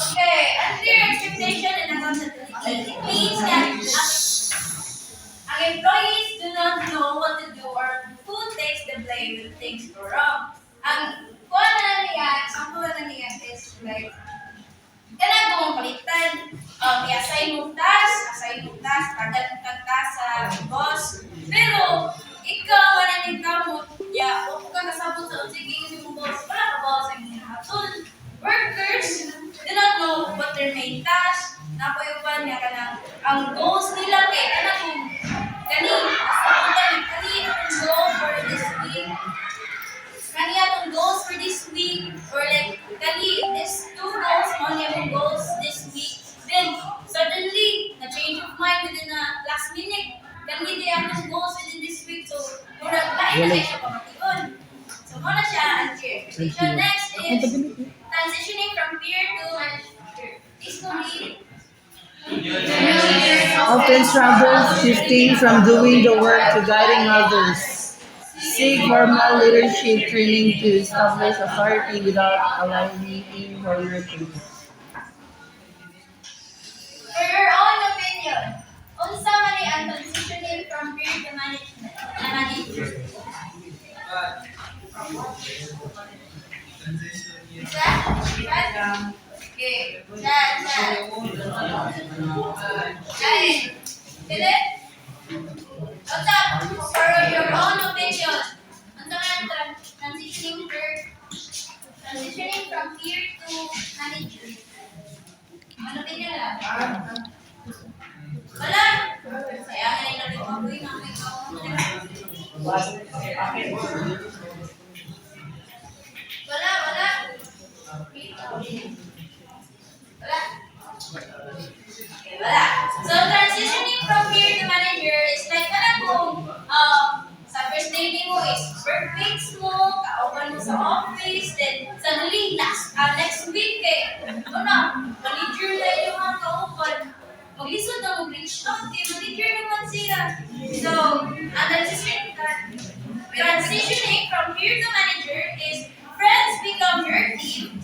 Okay, unclear expectation and accountability. It means that ang employees do not know what to do or who takes the blame when things go wrong. Ang kuha na niya, example na niya is like, kailangan mong palitan, i-assign mo task, tagal kang task sa boss. Pero, ikaw, wala nang kamot, o ka nasabot sa sige yung boss, wala ka boss ang hinahatol. Workers do not know what their main task, napayupan niya ka ng, ang goals nila kay, kani ang goal for this week, kani atong goals for this week, or like, is 2 goals, only yung goals this week. Then, suddenly, na-change of mind within the last minute. Kani di atong goals within this week. So, murag lain na siya pamatigon. So, muna siya ang peer. So, next is transitioning from peer to manager. This will be Often struggles shifting from doing the work to guiding others. Seek formal leadership training to establish authority without aligning for your team. for your own opinion. Unsa man ni ang transitioning from peer to management? Manager. Okay. Philip? Unsa for your own opinion? Unsa man transitioning from peer to manager? Ano opinion lang? Wala. Kaya nga nila rin mabuhay na may Wala. Okay, wala. So, transitioning from peer to manager is like, sa first day mo is work weeks mo, kauban mo sa office, then suddenly, next week, manager na yung mga kauban. Maglisod na mag-reach out, manager naman siya. So, transitioning from peer to manager is friends become your team,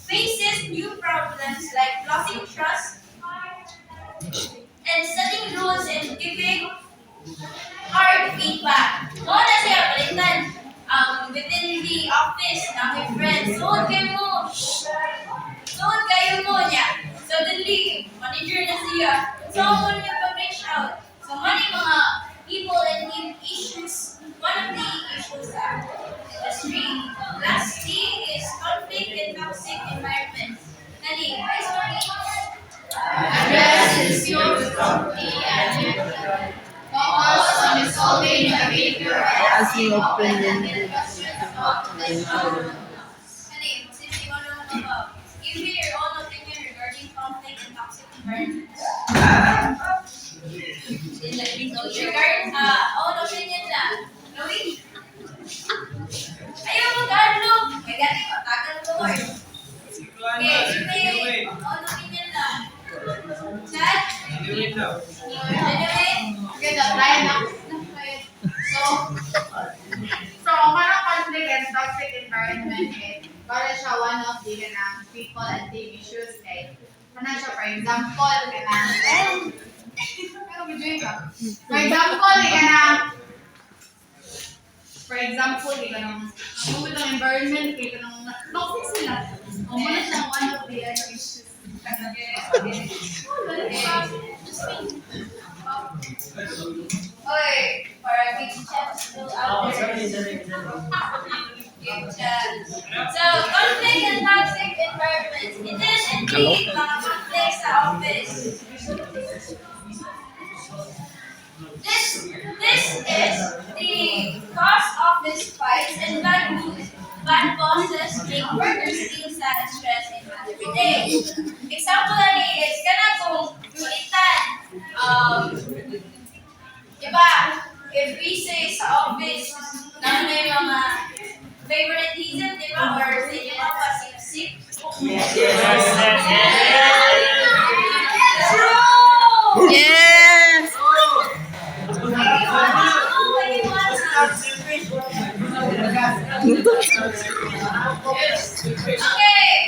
faces new problems like losing trust, and setting rules and giving hard feedback. Mo na siya balikan within the office na may friends. Suod kayo mo niya. Suddenly, manager na siya. So, mo niya pag-reach out. So, many mga people and issues. One of the issues sa industry. Last thing is conflict and toxic environment. Nani, Address issues promptly and focus on resolving the behavior As we open-ended give me your own opinion regarding conflict and toxic environments. Regarding own opinion lang. Louie? Ayaw mag-adlock. May galing matagal ko mo. Okay, sige. Own opinion lang. Chat? Genuine? Okay, try na. So, parang conflict and toxic environment para siya one of the people and team issues kay kana siya for example movie ng environment kay kanang toxic sila. O mo na siya one of the issues. Oy, para big chats still out there. Big chats. So, conflict and toxic environments. It is indeed mga conflict sa office. This is the cause office fights and bad news. Bad bosses make workers feel sad and stressed every day. Example is kung ulitan. Diba, if we say sa office na may mga favoritism, diba? Or sa inyo mga pasip-sip. True! Yes! Okay,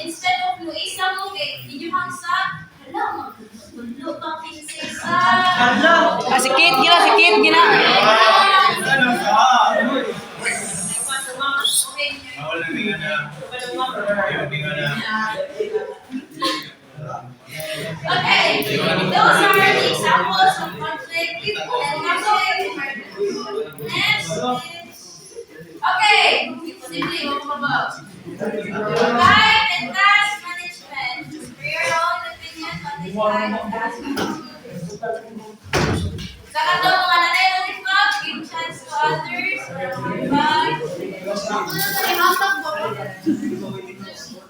instead of mo isa mo kay inyuhang sa hala magtulo pa kinsa sa Ah, si Kate gina, si Kate gina. Okay, those are the examples of conflict and conflict. Next is okay. Simply time and task management. For your own opinion on this kind of task management. Sa katong mga nanay ng TikTok, give chance to others. Bye.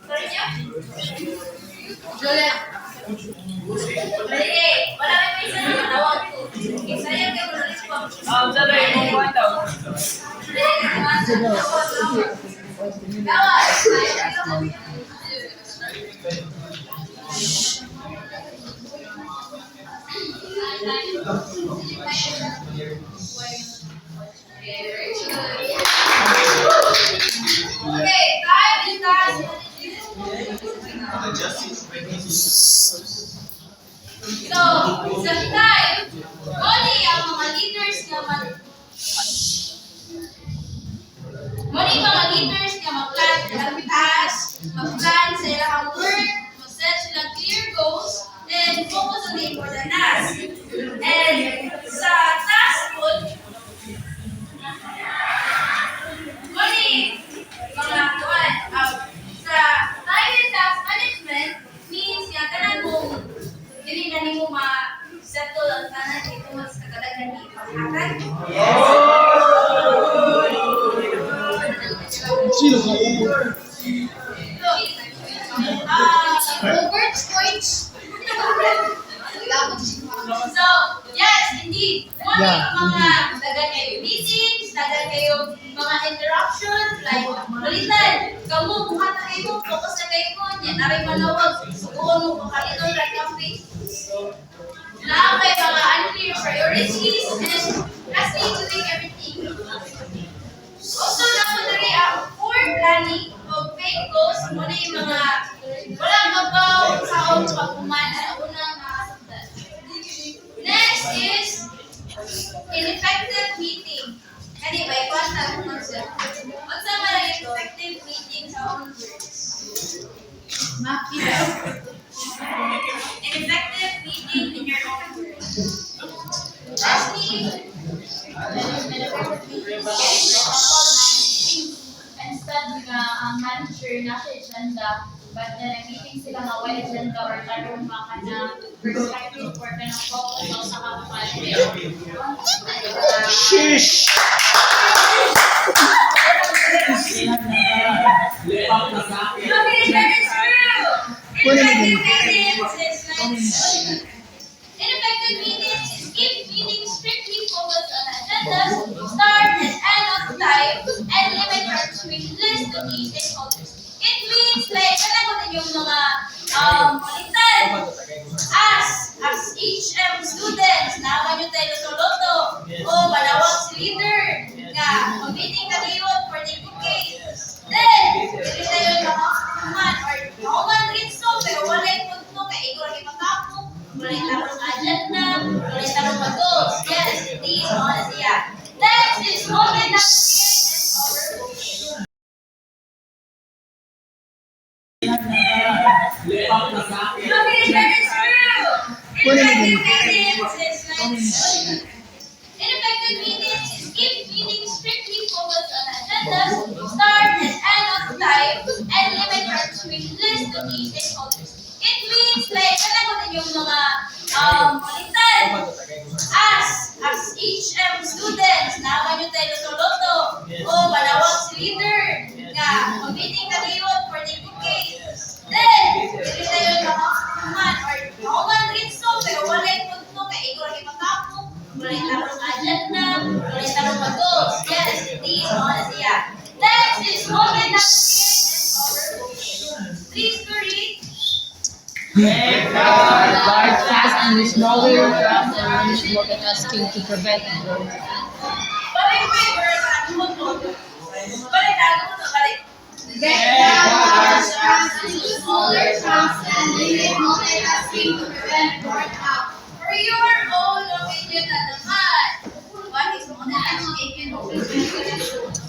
Sorry niyo? Juliet. Sige, wala may pisa na matawag ko. Sayang kayo na response. Sabay mo ko daw. Okay, time and task So, sa time, muli ang mga leaders nga mag-plan ng task, mag-plan sa ilang work, mag-set silang clear goals, and focus on the important task. And sa task po, muli, mga kuwan, sa time and task management means yung tanan mong dili na nimo ma-settle ang tanan dito mas kagadagan ni paghatag. Robert's points. So, yes, indeed. Muli Yeah, mga dagan kayo meetings, dagan kayo mga interruptions, like balitan, kamu buhat na kayo, focus na kayo mo, yan aray manawag, subukan mo pakalito like campaign. Nakakay mga unclear priorities, and lastly, to take everything. Also, napunari ang poor planning o fake goals, muna yung mga walang mabaw sa pagkuman sa unang nakasaktan. Next is ineffective meeting. Anyway, kwanta ang concept. What's ang mga effective meeting sa own words? Ineffective meeting in your own words. Lastly, Instead nga ang manager na sa agenda, but then ang meeting sila nga wala agenda or karoon maka na perspective for ka ng focus sa kapapalin. Shish! okay, that is true. Ineffective meetings is like ineffective meetings is keep meetings strictly focused on agendas, start and end on time, and limit participation list to the stakeholders. It means like ano ko din yung mga palitan as HM students na nyo tayo sa loto o manawag si leader nga mag-meeting kaliwat for the case. Then, hindi tayo nakakuman or nakakuman rin so pero walay punto kaya ikaw rin matapo walay tarong agenda, walay tarong mag-goals. Yes, these honest, yeah. Next is multitasking and overfocus. Okay, that is true. Ineffective meetings is like ineffective meetings is keep meetings strictly focused on agendas, start and end on time, and limit participation list to the stakeholders. It means like ano ko din yung mga palitan as HM students na nyo tayo sa loto o manawag si leader nga mag-meeting kaliwat for the case. Then, hindi tayo nakakuman or nakakuman rin so pero walay punto kaya ikaw rin matapo walay tarong agenda, walay tarong mag-goals. Yes, these honest, yeah. Next is multitasking and overfocus. Please to read. Large tasks in the smaller tasks and use multitasking to prevent growth. Balik, wait, balik. Balik, ako mo to, balik. Get down large chunks into smaller chunks and limit multitasking to prevent burnout. For your own opinion na naman, what is multitasking in opinion?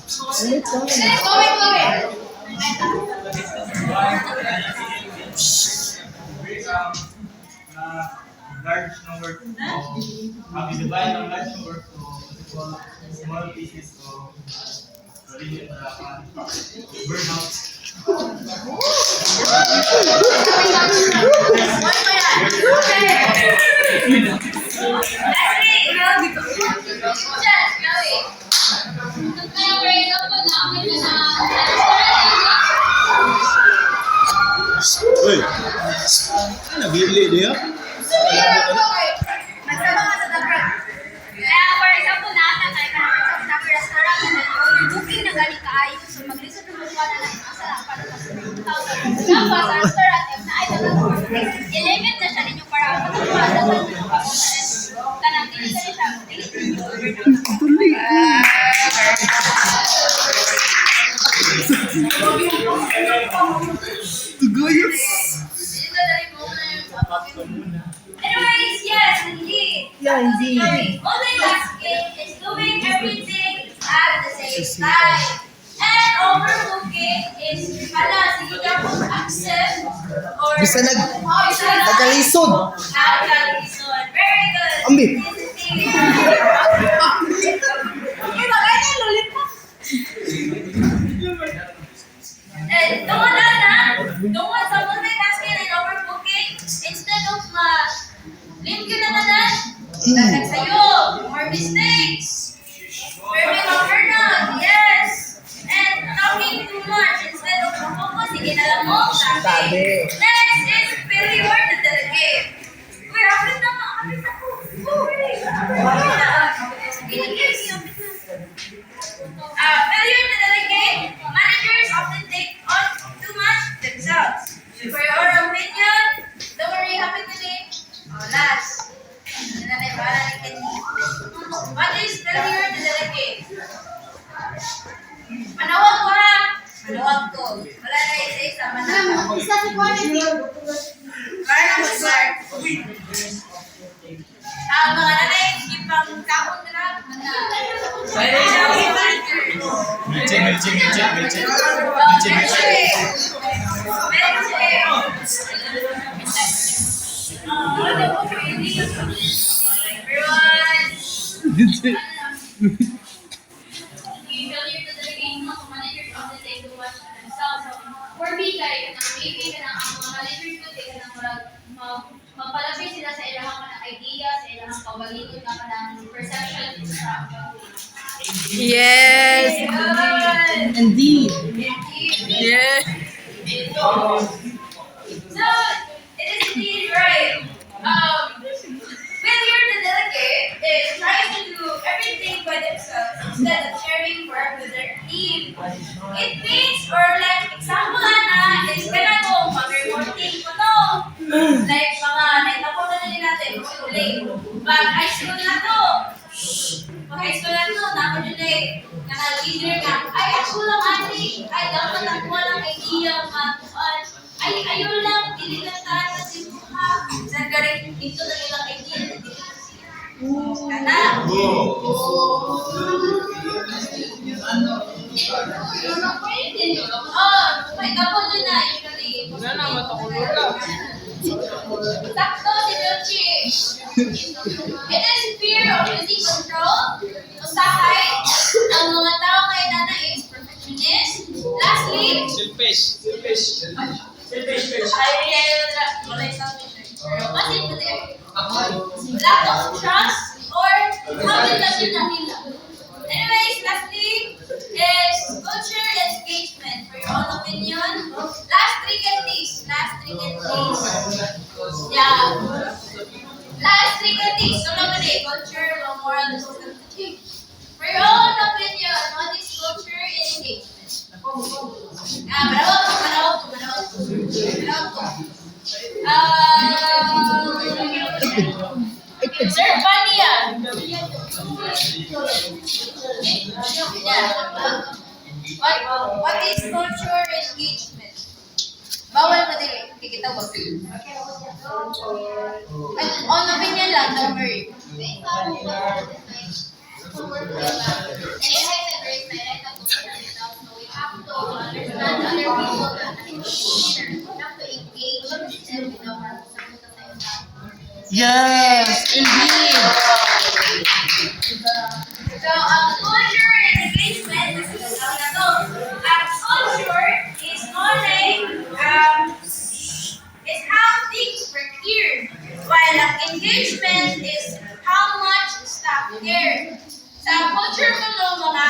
Go it. Large number to we divide ang large number to small pieces of limit burnout. What ba yan? Okay. Leslie, ikaw dito. Diyan, gawin. Kaya for example, naamit ka na Uy, nabili dia? Magsama ka sa dapat. Kaya for example, naata tayo ka sa restaurant na booking na galing kaayo. So mag-reserve mo ka na lang ang sarap para sa 1,000. Tapos sa restaurant, na ay i-limit na siya ninyo para matuwa na sa mga pagkakas. Kanang dili ka siya, dili ninyo overnight. Tuguyos. Anyways, yes, indeed. Yeah, indeed. Multitasking is doing everything at the same time. And overlooking is sige ka kung accept or Bisa bisa nagalisod. nagalisod. Very good. Ambi. And tungod sa multitasking and overbooking, instead of limit ka na dagdag sa'yo, more mistakes, very long burnout, yes, and talking too much instead of focus, sige na lang mo, sabi. Next is failure to delegate. Uy, hapit na ko. Oh, really? Failure to delegate, managers often take on too much themselves. For your opinion, don't worry, happy today. Last. What is failure to delegate? Manawag ko ha. Manawag ko. Wala na isa-isa. Manawag. Isa si quality. Para na mag-start. Mga nanay, hindi pang kaon na. failure to delegate mo, kung managers often take too much on themselves. So, for me, kay maybe ka na ang mga managers ko, di ka na magpalapit sila sa ilahang ka ng idea, sa ilahang kabalikod na ka ng perception sa Yes. Indeed. Yes. So, it is indeed right. Failure to delegate is trying to do everything by themselves instead of sharing work with their team. It means, or like, example na, is kaya ko mag-reporting ko to. Like, mga naitapon na din natin, late. Pag high school na to, dapat yun eh, leader nga, ay, ako lang, ate, ay, dapat ako walang idea, ayaw lang, dili lang tayo kasi mukha. Saan ka rin, dito na nilang idea, dili lang siya. Kana. May tapon yun na, usually. Sakto, si Dulce. It is fear of losing control. Usahay, ang mga tao kay Nana is perfectionist. Lastly, lack of trust or habit na din nila. Anyways, lastly is culture engagement. For your own opinion, last three candies. Yeah. Last three candies. So naman culture, moral, and social change. For your own opinion, what is culture engagement? Manawag ko. Sir, funny Yeah. What what is culture engagement? Bawal pa din. Kikita ko. On opinion lang, don't worry. Yes, indeed. So, culture and engagement, this is culture is only, is how things work here, while engagement is how much staff there. Sa culture ko no, mga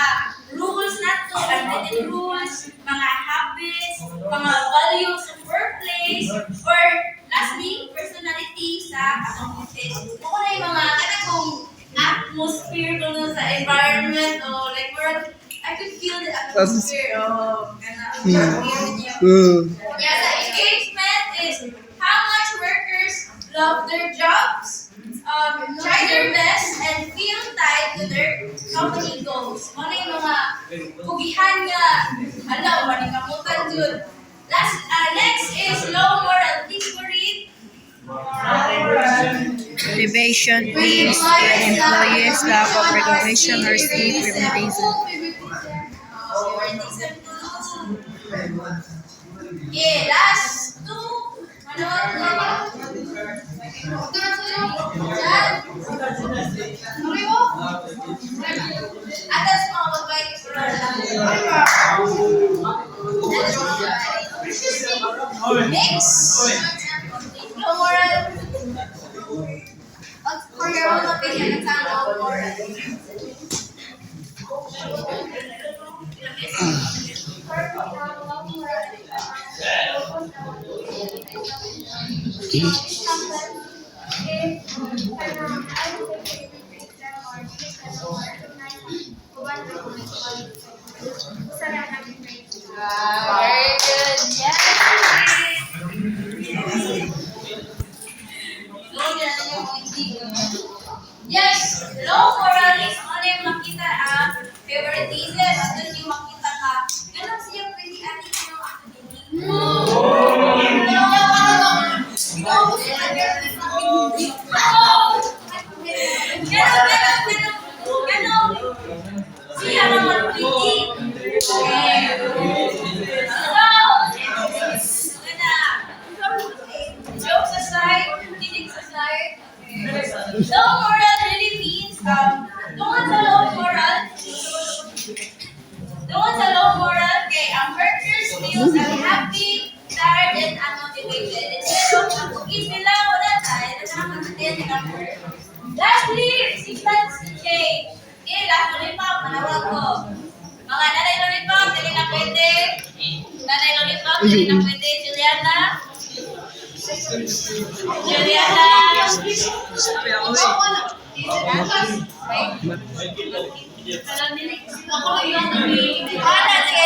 rules na to, unwritten rules, mga habits, mga values sa workplace, or lastly, personality sa office. Ako na yung mga kung atmosphere ko na sa environment o like where I could feel the atmosphere of yeah, the engagement is how much workers love their jobs, try their best, and feel tied to their company goals. Ano yung mga pugihan nga, manikamutan dun. Next is low moral theory. Motivation means when employees lack of recognition or seek favoritism. Yeah, last two. Ano? Atas mga mabay Next. Low moral. For your own opinion, it's low moral. Very good. Yes, low moral is only makita ang favoritism at doon yung makita ka. Ganun siya pwede ating ano siya naman pwede. Jokes aside, kiddings aside, low moral really means doon sa low moral, okay, ang workers feels unhappy, tired, and unmotivated. Instead of cookies nila, wala tayo, nakakatatin ng work. Lastly, resistance to change. Okay, last lollipop, manawag ko. Mga nanay lollipop, hindi na pwede. Nanay lollipop, hindi na pwede. Juliana. Sige,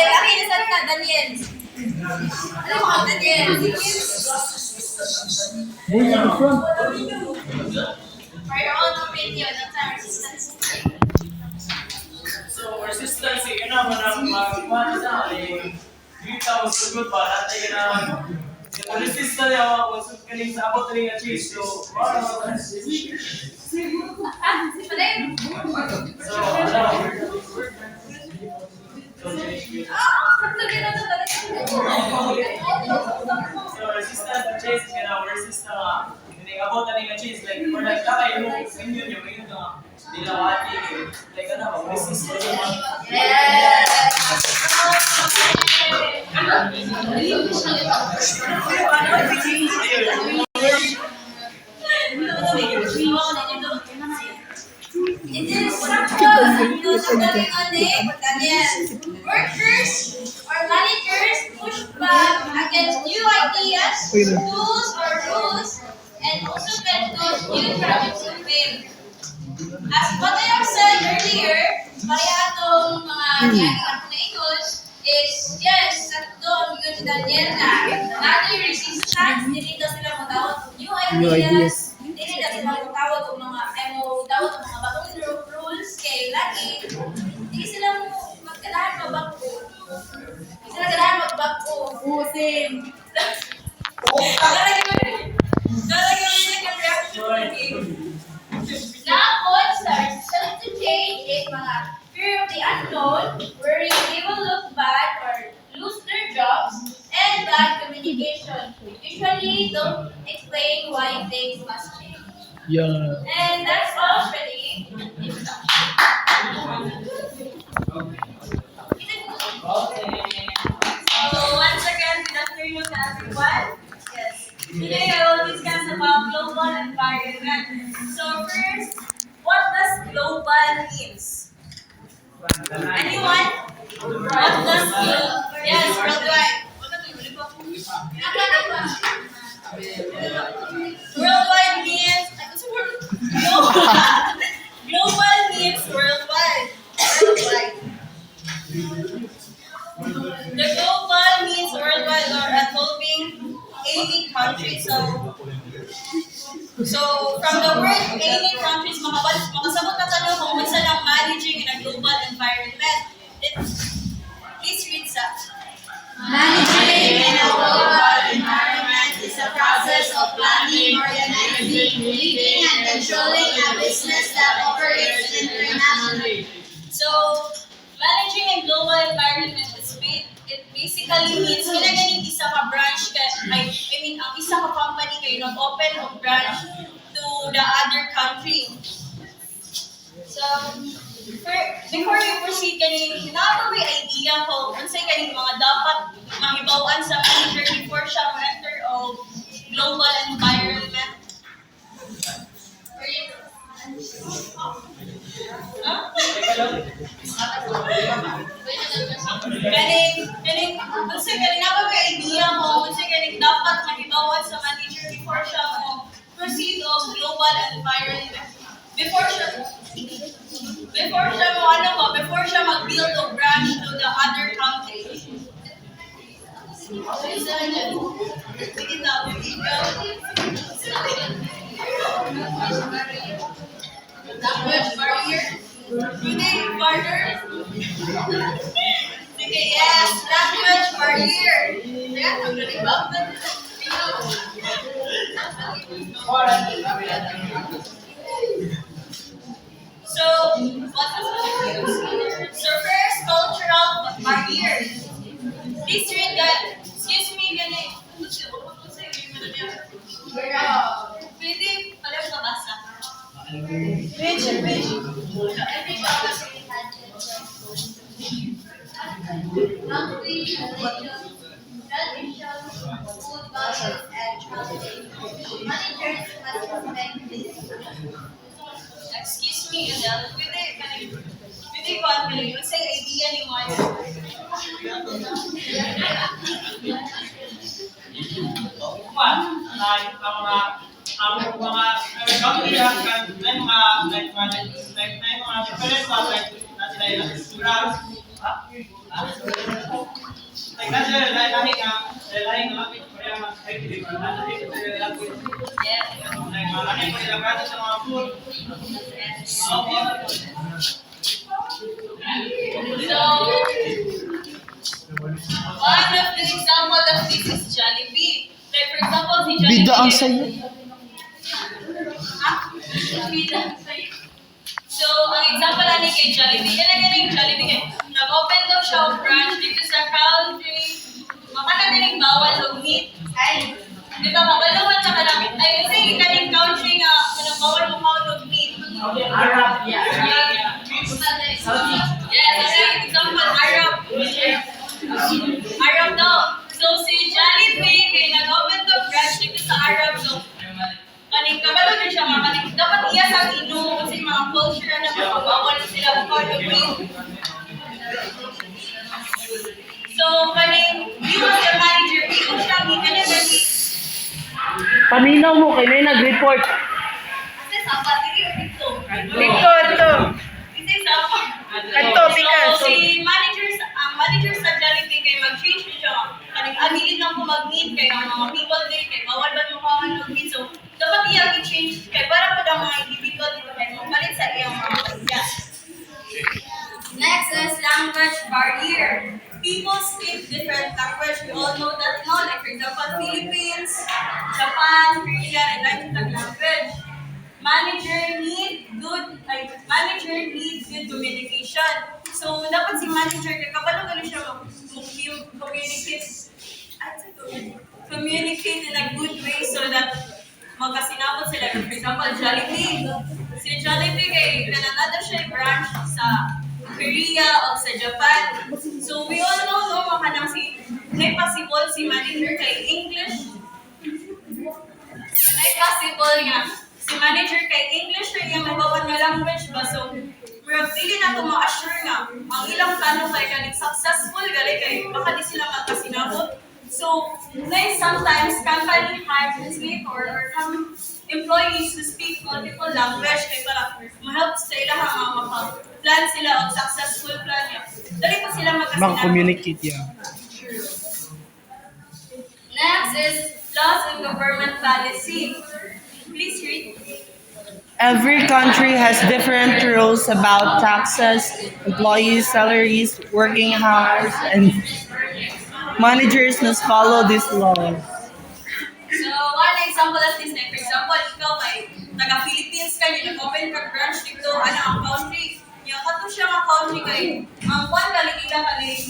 laki na sa Daniel. Ano mo ka, Daniel? For your own opinion, that's our resistance. So, resistance, yun naman ang mga sa hindi tawag sugod ba? Natay ka na resist na niya kung kaling sa abot rin nga cheese. So, para naman. So, so, resistance to cheese, resist na hindi abot na nga cheese. Like, for like, kakay mo, yun nga, dilawati, like, resist na niya. Workers or managers push back against new ideas, tools or rules, and also can cause new problems to fail. As what I have said earlier, parehong mga ginagawa na ikot is, yes, sakto ang ikot si Daniel na another resistance, hindi daw sila matawag new ideas, hindi daw sila matawag ng mga, tawag ng mga bagong rules, kay lagi, hindi sila magkalahan mabago. same. Lalagyan mo yung reaction. Nakon starts to change is mga fear of the unknown, worry they will look bad or lose their jobs, and bad communication. Usually don't explain why things must change. Yeah. And that's all for the introduction. So once again, good afternoon to everyone. Yes. Today I will discuss about global environment. So first, what does global means? Anyone? What does global? Yes, worldwide. Worldwide means global means worldwide. Worldwide. The global means worldwide or involving any country. So from the word any countries, makasabot na tanong kung unsa lang managing in a global environment. Please read sa. Managing in a global environment is a process of planning, organizing, leading, and controlling a business that operates internationally. So, managing a global environment it basically means kinaganing isa ka branch ang isa ka company kayo nag-open of branch to the other country. So, before we proceed kaning na may idea ko unsay kaning mga dapat mahibaw-an sa manager before siya enter of global environment. Huh? Kaning unsay kaning na may idea mo unsay kaning dapat mahibaw-an sa manager before siya mo proceed of global environment. Before siya mag-build a branch to the other country. Language barrier? Barrier? Sige, yes, language barrier. So, first, cultural barrier. Please read that. Excuse me, ganit. Pwede, pala sa basa. Page. Language, religion, tradition, food values, and translation. Managers must respect this. Excuse me, Adele. Pwede ko ang pili. Yung say idea ni Juan. So, one of the example of this is Jollibee. Like for example, si Jollibee. Bida ang sayo. Bida ang sayo. So, ang example natin kay Jollibee, yan ang galing Jollibee kay nag-open daw siya of branch dito sa country. Makakagaling bawal o meat. Ay, di ba, mabaluman sa kalamit. Ay, kasi ikaling country nga, kanang bawal mo o meat. Arab, yeah. Yes, okay. Example, Arab. Arab daw. So, si Jollibee, kay nag-open daw branch dito sa Arab. So, kaning kabalo din siya mga dapat iya sa ino kasi mga culture na mapabawal sila mag meat. So, kaning you as your manager, ikaw siya gikanya dali. Paminaw mo kay may nag-report. Kasi sapa diri o dito. Ito. Kasi sapa. Ito, bigas. So, si manager sa Jollibee kay mag-change siya. Kaning abilid lang ko mag-meet kay ang mga people din kay bawal ba mo mag-meet. So, dapat iya i-change kay para po ang mga individual dito kay mapalit sa iyang mga pagya. Next is language barrier. People speak different language. We all know that, no? example, Philippines, Japan, Korea, and like language. Manager need good communication. So dapat si manager kay kabalo gali siya communicate in a good way so that magkasinabot sila. For example, Jollibee. Si Jollibee kay kananada siya branch sa Korea o sa Japan. So we all know no makanang may possible si manager kay English. So may possible nga si manager kay English rin yung mabawat nga language ba. So pero pili na ito ma-assure nga ang ilang plano kay galing successful gali kay baka di sila magkasinabot. So, then sometimes company hire translator or some employees who speak multiple language kay para ma-help sa ilang maka-plan sila o successful plan niya. Dali pa sila magkasinabot. Communicate yan. Next is laws and government policy. Please read. Every country has different rules about taxes, employees' salaries, working hours, and managers must follow these laws. So, one example of this, like, for example, ikaw ay taga-Philippines ka, yung nag-open ka branch dito, ang country, yung kato siya mga country kay, ang one galing nila galing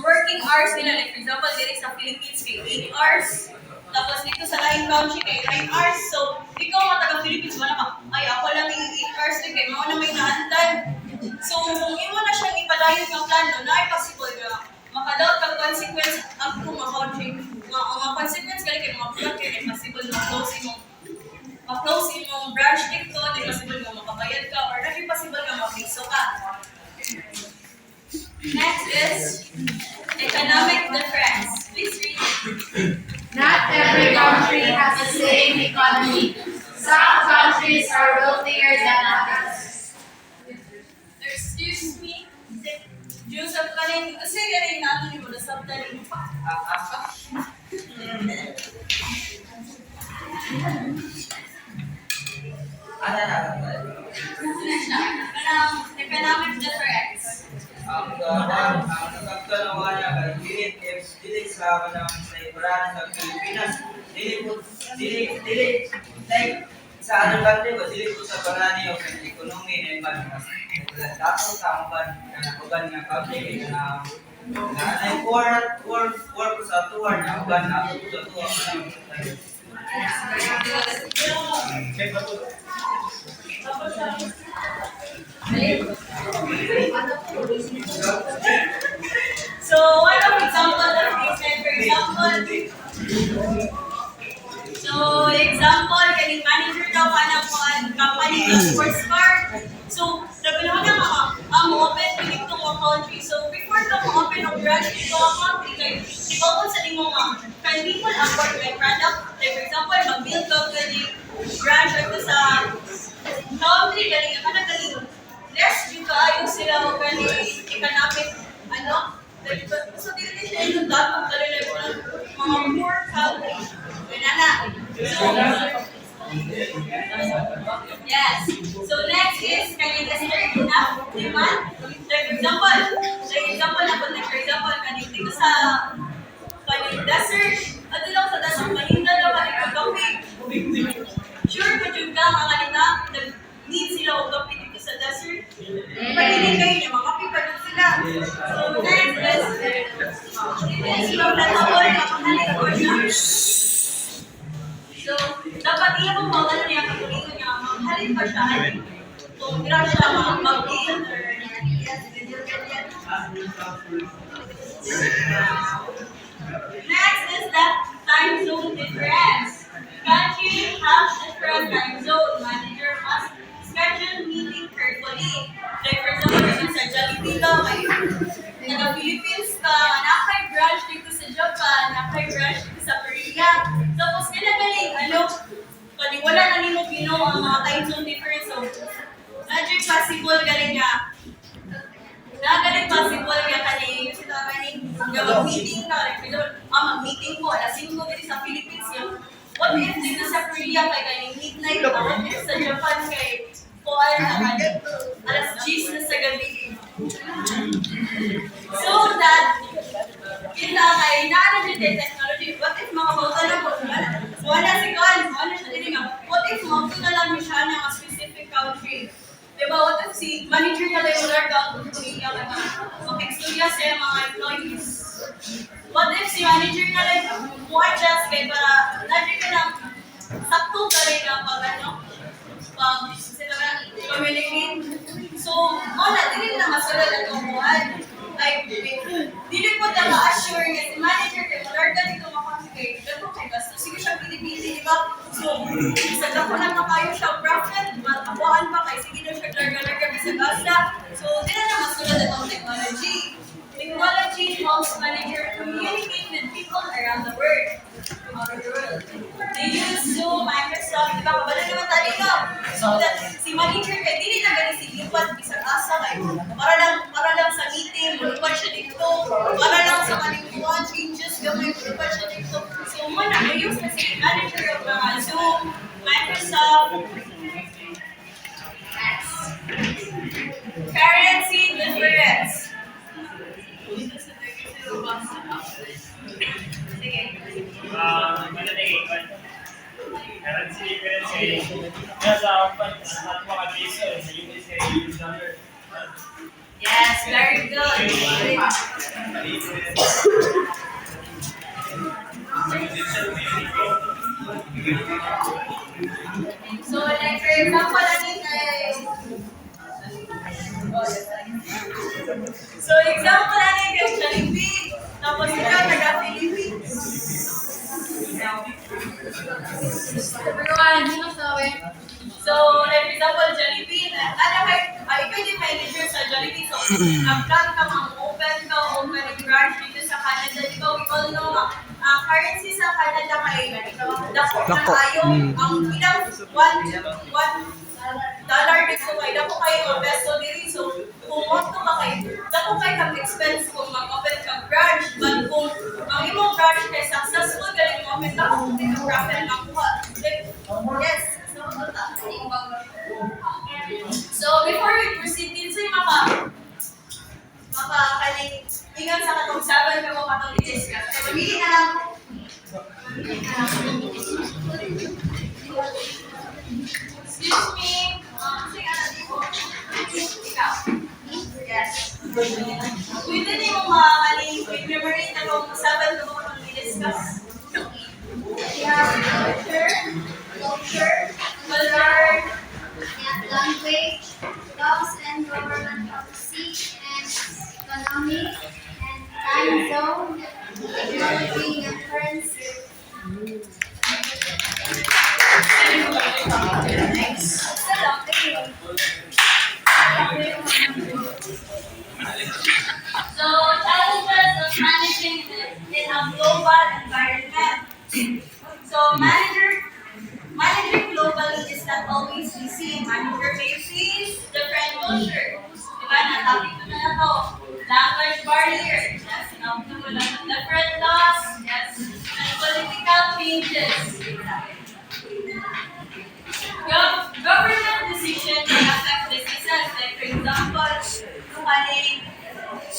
working hours nila, like for example, dito sa Philippines kay 8 hours, tapos dito sa lain country kay 9 hours, so, ikaw mga taga-Philippines, wala ka, ay ako lang yung 8 hours din kay, mga na may naandan. So, kung imo na siyang ipadayon ng plano, na ay possible na makadaot kang consequence up to ma-country. Ang consequence gali kay mga plot kay possible na ma-close imong branch dito, di possible na makabayad ka, or not possible na ma-piso ka. Next is economic difference. Please read. Not every country has the same economy. Some countries are wealthier than others. Excuse me. Joseph kanin, kasi galing natin yung mga subtitle. Economic difference. Ang nagkakalawa niya, dilit sa kanang sa ibaran sa Pilipinas, dilit, like, sa anong country ba, dilit po sa parani o sa ekonomi na iba, dato sa uban nga country, na work sa tuwar na uban na ako sa tuwar na So, one of example of this, for example, kaning manager daw ka ng company ng sports car. So, naganaw na ang open dito ang country. So, before ka ma-open ang branch dito ang country, kay di ba kung sa di mo can people afford my product? Like, for example, mag-build ka galing branch ito sa country, galing less yung kaayos sila o galing economic, so dili siya yung datong kalilay mo ng mga poor country. Ganana. Yes. So next is, kanin third enough demand. Like example, kanin dito sa desert, ato lang sa desert, maninda lang kanin kape. Sure, kung yung ka, mga nila, need sila o kape dito sa desert. Pagiging kayo niya, mga kape pa doon sila. So next is, sila natawal, makahalit ko siya. So, dapat iya mong mga niya, kapulitan niya, makahalit pa siya. So, hindi siya mag-build or next is the time zone difference. Countries have different time zone. Manager must schedule meeting carefully. Like for example, sa Jollibee ka, taga-Philippines ka, nakay branch dito sa Japan, nakay branch dito sa Korea. Tapos kinagaling, paniwala na nino ang mga time zone difference. So, not possible galing nga. Nagaling possible nga kaning kasi tamaning mag-meeting ka. Like for example, mag-meeting ko, alas 5 dito sa Philippines yun. What if dito sa Korea kay kaning midnight na? What if sa Japan kay kuwan na alas 10 na sa gabi? So that, yun na kay naano din technology wala si God, wala siya din nga. What if mauto na lang siya ng a specific country? Diba, what if si manager na lang yung ka makikstudia sa mga employees? What if si manager na lang mo-adjust kay para lagi ka lang sakto ka rin ang pag sila na communicate. So, dili na masulad ang tumuhan. Like, dili ko na ma-assure nga si manager kay Malarga dito makakagay. Dato kay gasto. Sige siya pinipili, di ba? So, isa na ko lang makayo siya profit, matabuan pa kay sige na siya larga-larga bisa gasta. So, dili na masulad ang technology. Technology helps manager communicate with people around the world. They use Zoom, Microsoft, diba? Kabala naman tayo ka. So that si manager kay dili na gani si lipat bisag asa kay para lang sa meeting, lupat siya dito. Para lang sa kalimpuan, changes gamay lupat siya dito. So mo na use na si manager yung mga Zoom, Microsoft. Currency difference. Sige. Yes, very good. So, like for example, example natin yung Jollibee, tapos ikaw taga-Philippines. Everyone, you know sabi. So, like for example, Jollibee, ikaw yung manager sa Jollibee, so, apply ka open branch dito sa Canada. Ikaw, we all know, currency sa Canada kay dako na kayo, ang ilang $1 dito kay dako kayo peso diri. So, kung mo ka kay dako kay kang expense kung mag-open ka branch, but kung ang imong branch kay successful galing mo open dako kung ka profit makuha. Yes. So, before we proceed din sa kaling ingat sa katong 7 ka mo katong i-discuss. Kaya mamili na lang. Excuse me. Ikaw. Yes. Pwede din mo kaling memory na kung 7 ka mo katong i-discuss. Culture, Language, laws and government policy, and economic and time zone, technology and currency. So, challenges of managing in a global environment. So, managing global is not always easy. Manager may face different culture. Diba, natabi ko na to. Language barrier. Yes, different laws. Yes, and political changes. Government decisions may affect businesses. Like, for example,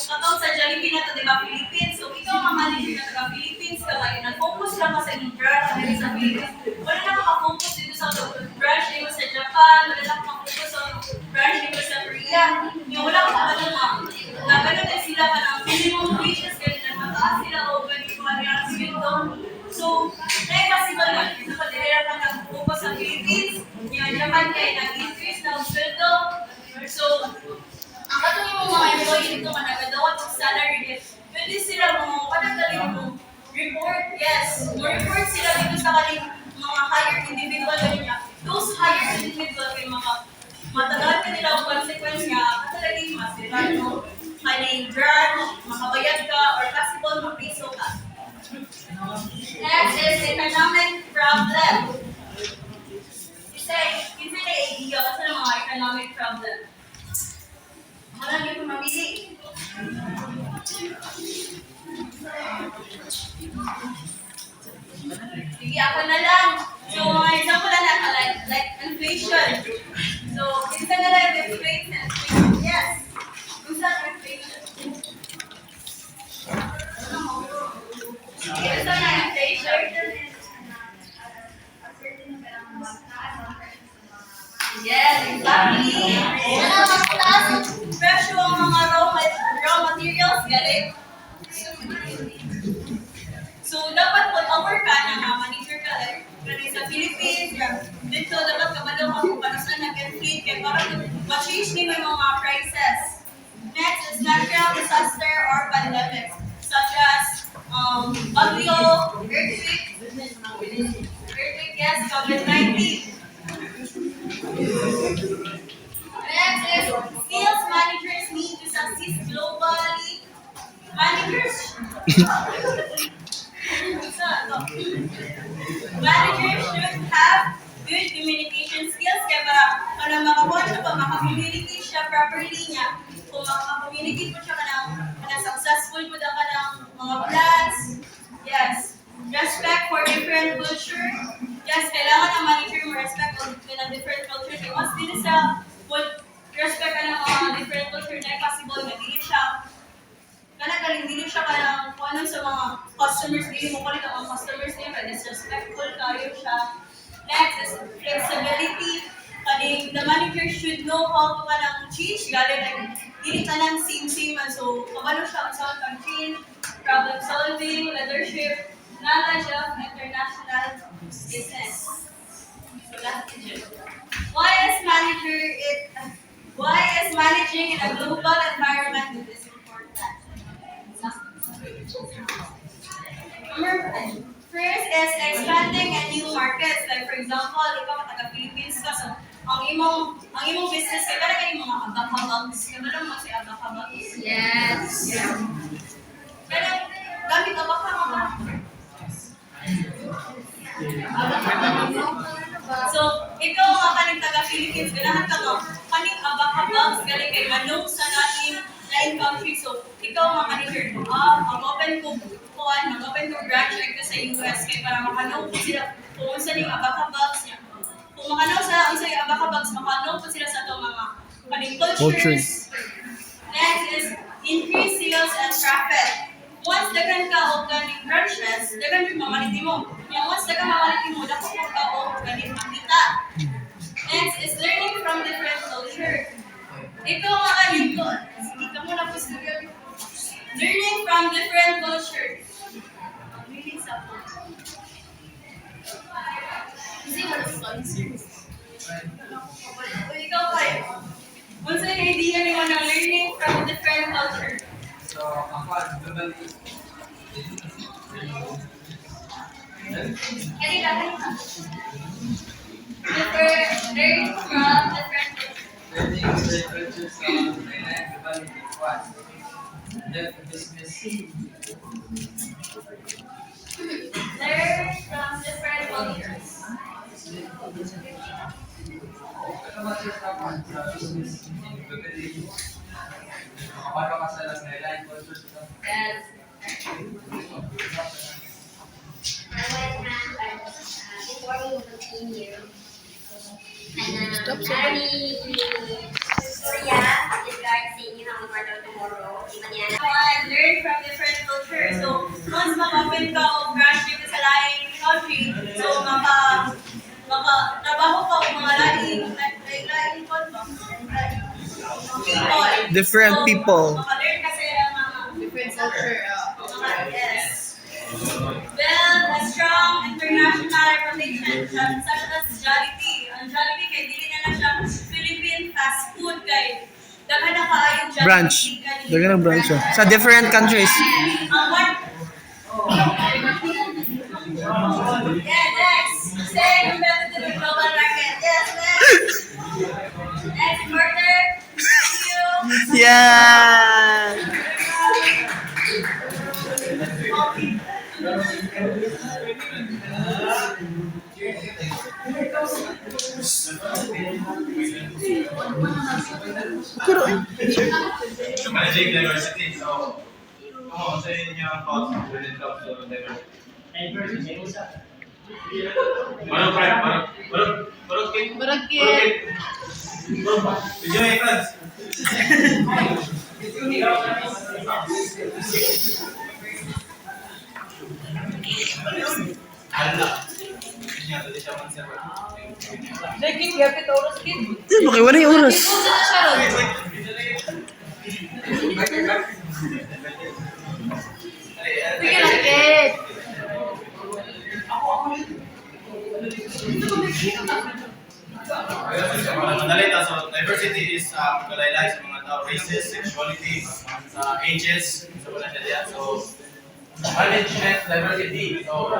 katong sa Jollibee na to, di ba, Philippines. So, ikaw ang manager na taga Philippines ka kayo. Nag-focus lang ka sa inyong branch na sa Philippines. Wala na maka-focus dito sa branch nyo sa Japan. Wala na maka-focus sa branch nyo sa Korea. Yung wala ka pa na gano'n ay sila ka ng minimum wages. Ganyan na mataas sila o ganyan ko ano yung sweldo. So, possible man. Kasi pag-dira ka nag-focus sa Philippines, yung Japan kayo nag-increase na ang sweldo. So, ang katong yung mga employee dito nga nagadawat ng salary din, pwede sila mo, kadagaling mo report, yes, mo report sila dito sa kaling mga higher individual ganyan. Those higher individual kay matagal ka nila ang consequence nga, kadagaling mas, diba, no? Kaling grant, makabayad ka, or possible mapiso ka. Next is economic problem. Kasi na idea kasi ng mga economic problem. Wala niyo mamili. Sige, ako na lang. So, mga example na like inflation. So, isa na lang inflation. Yes. Kung saan inflation? Isa na inflation. Yes, exactly. Mas taas ang presyo ang mga raw materials galing. So, dapat mag-aware ka na manager ka like sa Philippines, dito dapat kabalo ka kung paano saan nag-inflate kaya para ma-change din yung mga prices. Next is natural disaster or pandemics such as bagyo, earthquake, yes, COVID-19. Next is skills managers need to succeed globally. Managers Managers should have good communication skills kaya para makakuha siya pa, makakommunicate siya properly niya. Kung makakommunicate po siya kanang successful po ka ng mga plans. Yes. Respect for different culture. Yes, kailangan ng manager mo respect ng different culture. Kaya once din sa respect ka ng mga different culture na possible na dili siya dili siya kanang kung ano sa mga customers, dili mo palit ang mga customers niya, kaya disrespectful kayo siya. Next is flexibility. The manager should know how to kanang change, galing like, dili ka ng same man. So, kabalo siya sa kang change, problem solving, leadership, knowledge of international business. So, that's it. Why is managing in a global environment is important? First is expanding in new markets. Like for example, ikaw taga Philippines ka, so ang imong business kay kada kay mga abakabags. Kaya mo si abakabags. Yes. Kaya gamit abakabags. So, ikaw nga kaning taga Philippines, ganahan ka mo kaning abakabags galing kay manong sa natin lain country. So, ikaw mga manager ko, mag-open ko branch like sa US kaya para makanaw po sila kung unsa ning abakabags niya. Kung makanaw sa unsa yung abakabags, makanaw po sila sa itong mga kaning cultures. Next is increase sales and profit. Once dagan ka og ganing branches, dagan yung mamaliti mo. Once dagan mamaliti mo, dako ka og ganing makita. Next is learning from different culture. Ikaw mga kanito, sige ka muna po sa learning from different cultures. Reading sa po. Kasi wala sponsors. Ikaw kayo. What's the idea nyo ng learning from different culture? So, ako, globally, Kanina. Learning from different culture. learning the cultures of Thailand, globally, one. The business. Learn from different cultures. Otomatis naman sa business globally. Paano ka sa Thailand cultures? Yes. Before we continue, Ari Surya is guarding you how part of tomorrow. Learn from different cultures. So, once maka-open ka o branch dito sa laing country, so maka-trabaho ka o mga laing people. Different people. Maka-learn kasi ang mga Different culture. yes. Build a strong international reputation such as Jollibee. Ang Jollibee kay dili na siya Philippine fast food kay daghan na kaayo Jollibee. Branch. Dagan ang branch oh. Sa different countries. Yeah, next. Say competitive to the global market. Yes, next. Next, Carter. Thank you. Yeah. Managing diversity. So, sa inyo thoughts when it comes to diversity? Video may friends. Hala. Hindi siya man sir. Naging yapit oras kid. Ito ba kayo? Wala yung oras. Ikaw na siya ron. Sige lang, Kate. So diversity is pagkalaylay sa mga tao, races, sexuality, ages, so wala na diyan. So management diversity. So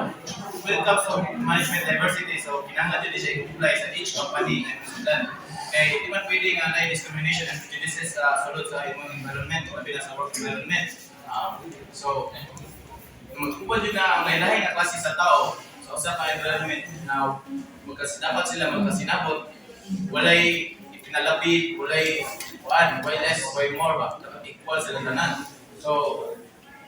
when it comes to management diversity, so kinahanglan din siya i-apply sa each company na sudan. Kaya hindi man pwedeng na discrimination and prejudices sa sulod sa imong environment o bilang sa work environment. So magkukuha din na ang lain-lain na klase sa tao sa usa ka environment na dapat sila magkasinabot, walay ipinalabi, walay less, way more ba, dapat equal sila tanan. So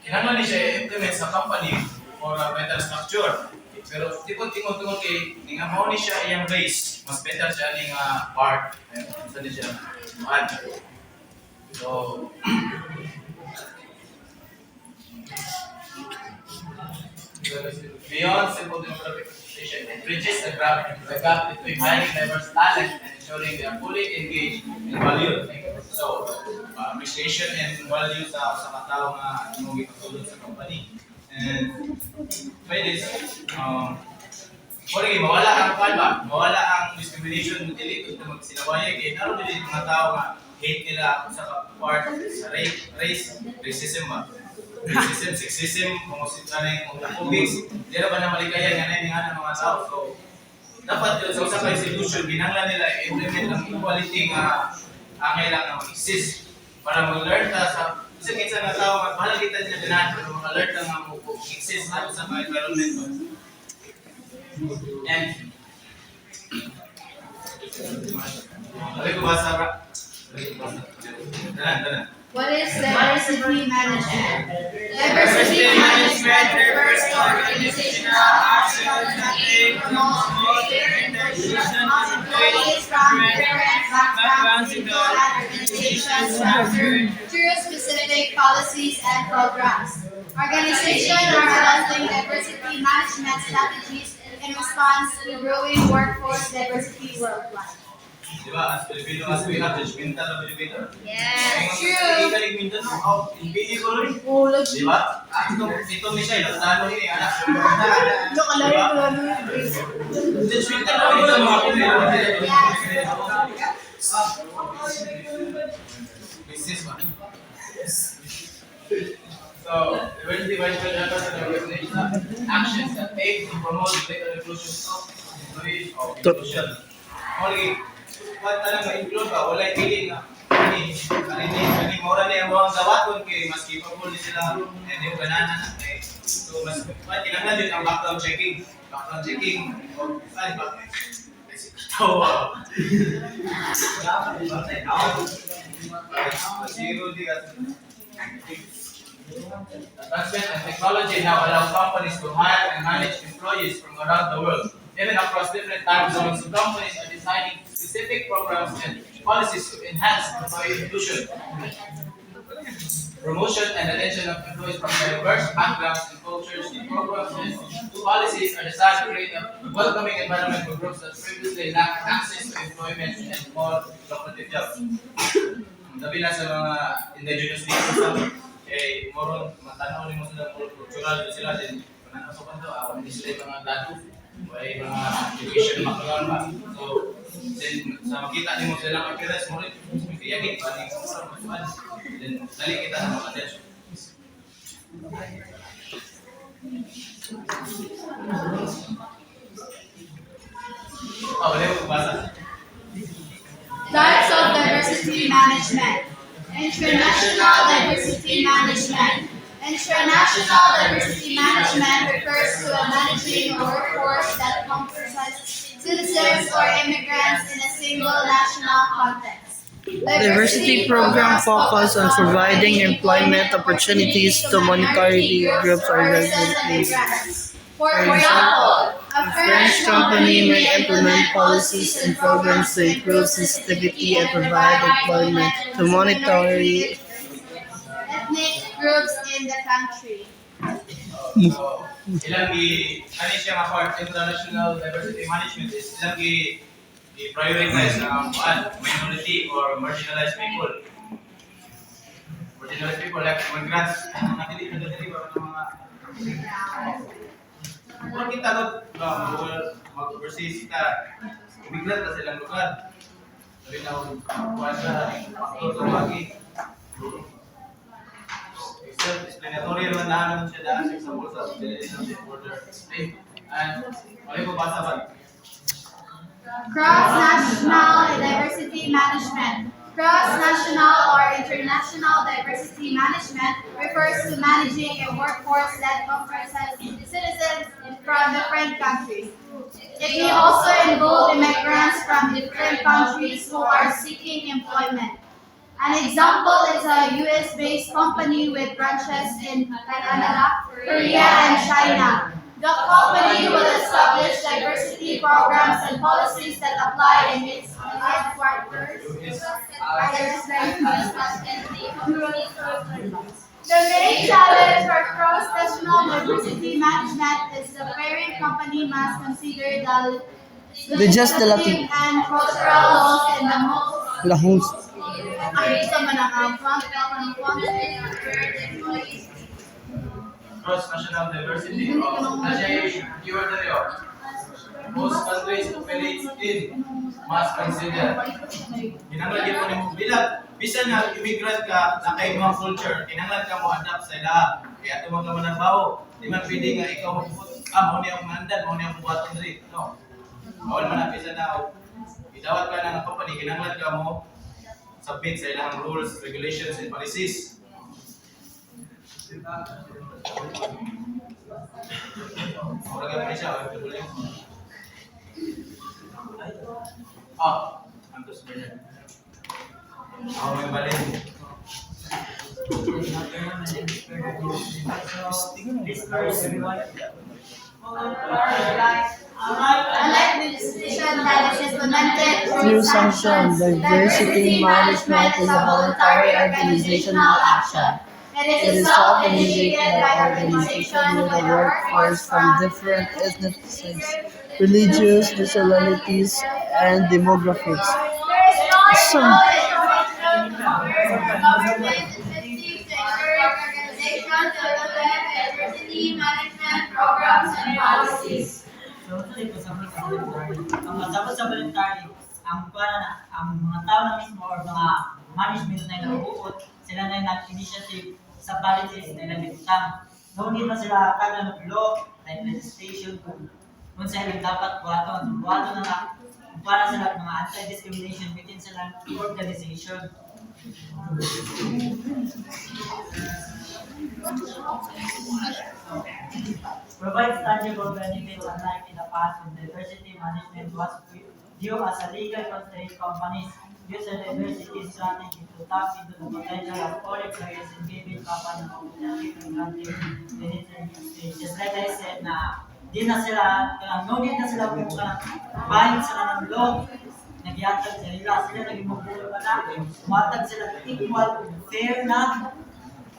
kinahanglan ni siya implement sa company for a better structure. Pero tikot kay nga mao ni siya iyang race, mas better siya ning part sa di siya. So beyond simple democratization, it bridges the gap between hiring diverse talent and ensuring they are fully engaged and valued. So, appreciation and value sa katao nga imong gipatulong sa company. And by this, mawala ang discrimination mo dili kung magsinawaya kay naroon dili mga tao nga hate nila sa part sa racism ba. Racism, sexism, homophobia, di na ba na malikayan nga ng mga tao. So, dapat yun, sa usap ka institution, binanglan nila i-implement ang equality nga angay lang na mag-exist para mag-learn ta sa isang kinsa nga tao, magpahalagitan niya dinahan para mag-alert lang nga mag-exist at sa mga environment. And, sabi ko ba sa Danan. What is diversity management? Diversity management refers to organizational actions that aim to promote the inclusion of employees from different backgrounds into an organization structure through specific policies and programs. Organizations are adopting diversity management strategies in response to growing workforce diversity worldwide. Diba, as Filipino, as we have judgmental na Filipino. Yes, True. Ikalig minsan, hindi ko rin. Diba? Ito Michelle, talo ini, anak. Diba? Judgmental na rin sa mga Pilipino. Business man. So, diversity management efforts and organization actions that aim to promote greater inclusion of employees of inclusion. Only, what talaga include ba? Wala feeling na ani mora na yung mga dawaton kay mas capable ni sila hindi ko ganana na so mas kinahanglan din ang background checking o saan ba Advancement and technology now allow companies to hire and manage employees from around the world, even across different time zones. So companies are designing specific programs and policies to enhance employee inclusion, promotion, and attention of employees from diverse backgrounds and cultures. The programs and policies are designed to create a welcoming environment for groups that previously lacked access to employment and more lucrative jobs. Sabi na sa mga indigenous peoples, moron matanaw ni mo sila cultural sila din kanang sa kanto hindi sila mga datu may mga education makaroon ba so then sa makita nimo sila ang appearance mo rin yagi pa ni mo then dali kita sa mga attention wala mo basa Types of diversity management. International diversity management. International diversity management refers to managing a workforce that comprises citizens or immigrants in a single national context. Diversity program focus on providing employment opportunities to minority groups or residents. For example, a French company may implement policies and programs to improve sensitivity and provide employment to minority ethnic groups in the country. Ilang ano siya nga part international diversity management is ilang i-prioritize ang minority or marginalized people. Marginalized people like immigrants. Nadili ba ng mga kung kita mag-overseas ka, immigrant na silang lugar. Sabi na kuha sa faktor sa bagi. Self-explanatory naman na naman siya daan sa example sa border explain. And wala mo basa ba? Cross-national diversity management. Cross-national or international diversity management refers to managing a workforce that comprises citizens from different countries. It may also involve immigrants from different countries who are seeking employment. An example is a US-based company with branches in Canada, Korea, and China. The company will establish diversity programs and policies that apply in its headquarters. The main challenge for cross-national diversity management is the parent company must consider the legislative and cultural laws in the most Lahos. Cross-national diversity. Keyword na rin. Most countries operate in must consider. Kinanglan mo ni mo bilang bisan na immigrant ka na kay mga culture, kinanglan ka mo adapt sa ilaha. Kaya ito mga managbaho, di man pwede nga ikaw mo niya ang mandan, mo niya ang buhaton rin. No. Bawal man na bisan na idawat ka ng company, kinanglan ka mo submit sa ilang rules, regulations, and policies. Orang yang Malaysia, betul boleh. Antus sebenarnya. Yang balik. Unlike legislation that is implemented Through sanction, diversity management is a voluntary organizational action. It is self-initiated by organizations with a workforce from different ethnicities, Religious nationalities, and demographics. There is no government entities to encourage organizations to implement diversity management programs and policies. So, ang masabot sa voluntary, ang mga tao na mismo or mga management na nabubuot, sila na nag-initiative sa policies na nag-utang. Noon din na sila kagano ng law, like legislation, kung sila dapat buhaton na nga, para sa mga anti-discrimination within sila organization. Provides tangible benefits unlike in the past when diversity management was viewed as a legal constraint. Companies use a diversity strategy to tap into the potential of foreign players in giving company competitive advantage. Just like I said na di na sila, no need na sila bahin sila ng law, nagyatag sila naging mabulo pa na, matag sila equal, fair na,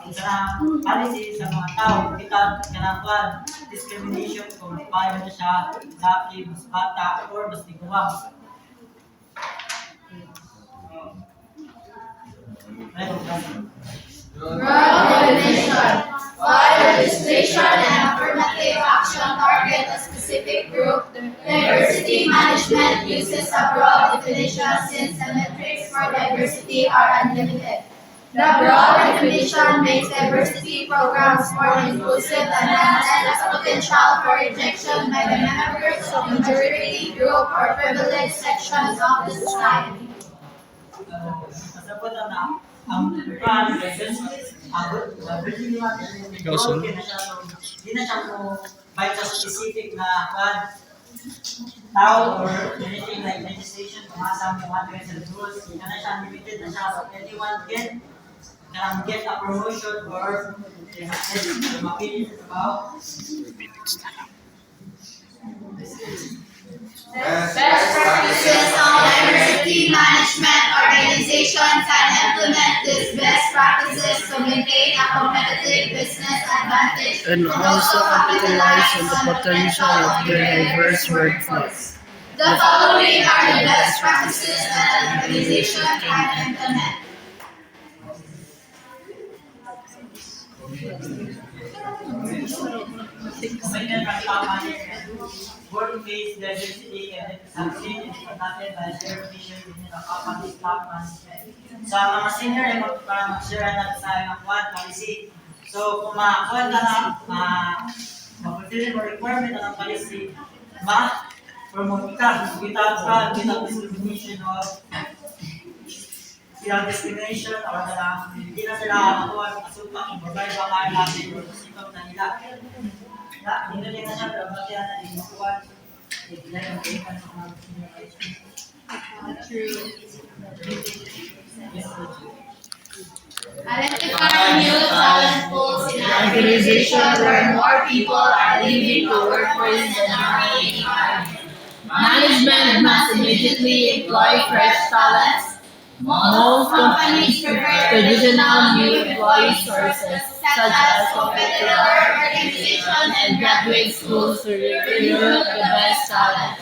sa policy sa mga tao, kita kanang discrimination kung paano na siya, laki, mas bata, or mas tiguwang. Broad definition. While legislation and affirmative action target a specific group, diversity management uses a broad definition since the metrics for diversity are unlimited. The broad definition makes diversity programs more inclusive and less potential for rejection by the members of majority group or privileged sections of the society. Pasabot na ang hindi na siya po by sa specific na tao or anything like legislation, kumasa mo sa rules, hindi na siya limited na siya, so anyone can get a promotion or mapili sa trabaho. Best practices on diversity management organizations can implement these best practices to maintain a competitive business advantage And also capitalize on the potential of their diverse workforce. The following are the best practices that an organization can implement. Commitment from top management. Workplace diversity and succeed is conducted by shared vision within the company's top management. Sa mga senior ay mag-share na sa mga quad policy. So kung makakuha na lang, mag-fulfill mo requirement ng policy, ma-promote ka without discrimination or hindi na sila makuha ng kasulta kung babae ba kaya natin o sikap na nila. Hindi na siya, pero bakit na hindi makuha? Hindi na yung kailan sa mga senior Identify new talent pools in an organization where more people are leaving the workforce than are remaining. Management must immediately employ fresh talents. Most companies prefer traditional new employee sources such as competitor organizations and graduate schools to recruit the best talent.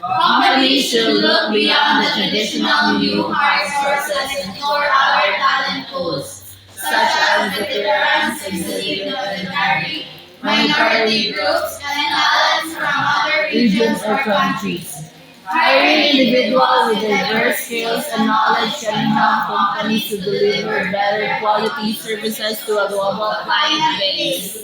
Companies should look beyond the traditional new hire sources and explore other talent pools, such as veterans, executive military, minority groups, and talents from other regions or countries. Hiring individuals with diverse skills and knowledge can help companies to deliver better quality services to a global client base.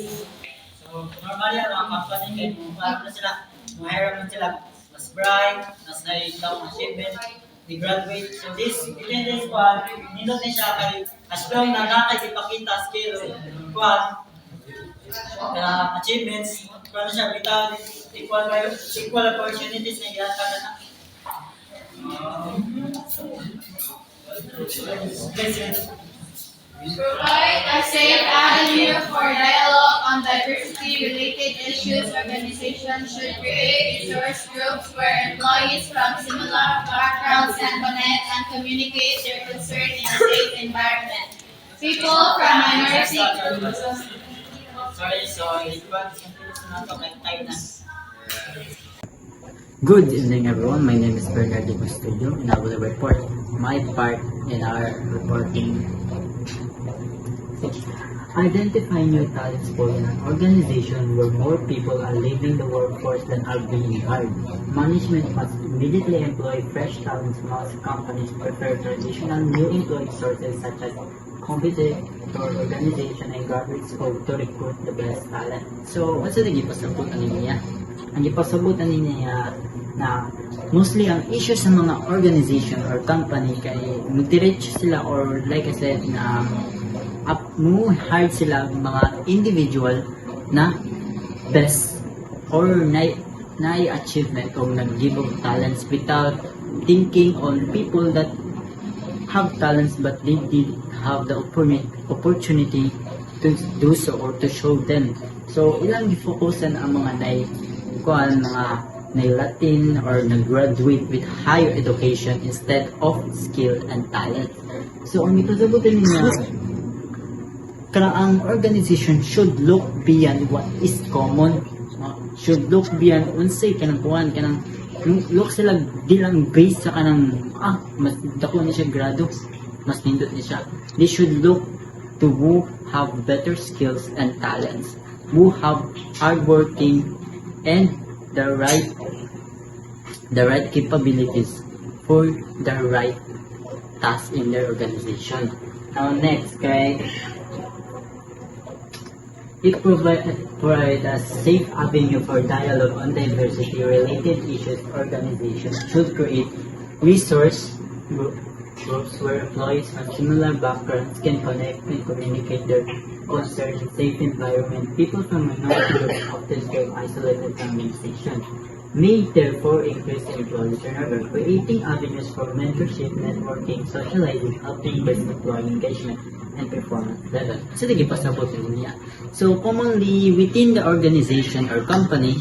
So, normally, ang mga company, kahit kung paano na sila, mahirap na sila, mas bright, mas na-itaw ang achievement, they graduate. So, within this one, nindot na siya kay, as long na nakakipakita skill, achievements, kung siya, without equal opportunities na ginataga na. Provide a safe avenue for dialogue on diversity-related issues. Organizations should create resource groups where employees from similar backgrounds can connect and communicate their concern in a safe environment. People from minority groups. Sorry, so na to kay time na. Good evening everyone, my name is Bernardo Custodio and I will report my part in our reporting. Identify new talents for an organization where more people are leaving the workforce than are being hired. Management must immediately employ fresh talents. Most companies prefer traditional new employee sources such as competitor organization and graduate school to recruit the best talent. So, what's the gipasabutan niya? Ang gipasabutan niya na mostly ang issue sa mga organization or company kay mag-reach sila or like I said na hire sila mga individual na best or na-achievement o nag-give of talents without thinking on people that have talents but they did have the opportunity to do so or to show them. So, ilang gifokusan ang mga Latin or nag-graduate with higher education instead of skill and talent. So, ang ipasabutin niya, ang organization should look beyond what is common. Should look beyond unsay kanang kuan kanang look sila di lang based sa kanang mas dako ni siya grado, mas nindot ni siya. They should look to who have better skills and talents, who have hardworking and the right capabilities for the right task in their organization. Now next, it provides a safe avenue for dialogue on diversity-related issues. Organizations should create resource groups where employees from similar backgrounds can connect and communicate their concerns in a safe environment. People from minority groups often feel isolated from organization. May therefore increase employee turnover, creating avenues for mentorship, networking, socializing, helping increase employee engagement and performance level. So, nagipasabot niya. So, commonly within the organization or company,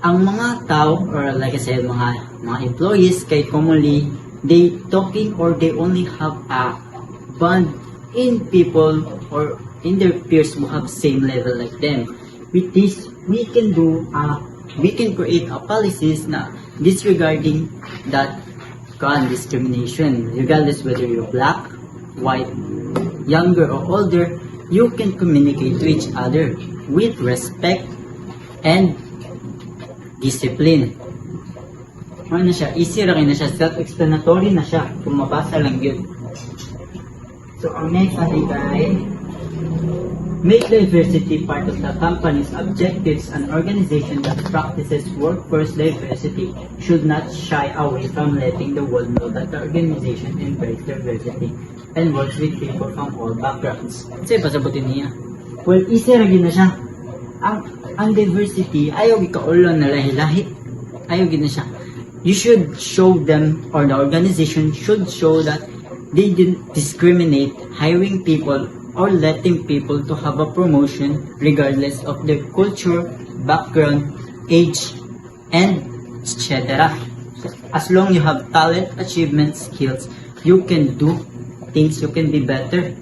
ang mga tao or like I said, mga employees kay commonly they talking or they only have a bond in people or in their peers who have same level like them. With this, we can do a we can create a policies na disregarding that discrimination, regardless whether you're black, white, younger or older. You can communicate to each other with respect and discipline. Ano na siya? Easy rin na siya. Self-explanatory na siya. Kung mabasa lang yun. So, ang next natin ay make diversity part of the company's objectives. An organization that practices workforce diversity should not shy away from letting the world know that the organization embraces diversity and works with people from all backgrounds. Kasi pasabutin niya. Well, easy rin na siya. Ang diversity, ayaw ikaulo na lahi-lahi. Ayaw na siya. You should show them, or the organization should show that they didn't discriminate hiring people or letting people to have a promotion regardless of their culture, background, age, and etc. As long you have talent, achievement, skills, you can do things, you can be better.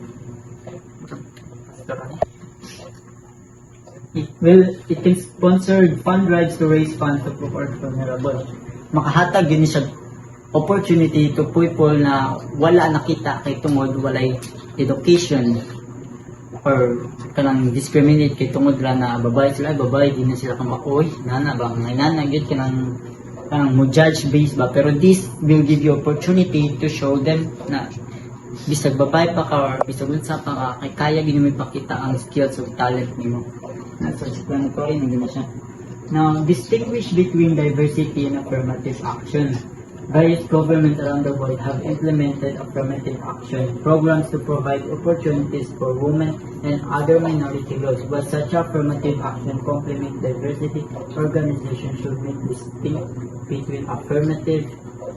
It can sponsor fund drives to raise funds to support vulnerable. Makahatag yun siya opportunity to people na wala nakita kay tungod walay education or kanang discriminate kay tungod ra na babae sila, babae di na sila kamakoy nana ba ngay nana gyud kanang mo judge based ba, pero this will give you opportunity to show them na bisag babae pa ka or bisag unsa pa ka kay kaya gyud mo ipakita ang skills o talent nimo. Nasa explanatory na gyud siya. Now, distinguish between diversity and affirmative action. Various governments around the world have implemented affirmative action programs to provide opportunities for women and other minority groups. While such affirmative action complement diversity, organizations should make distinct between affirmative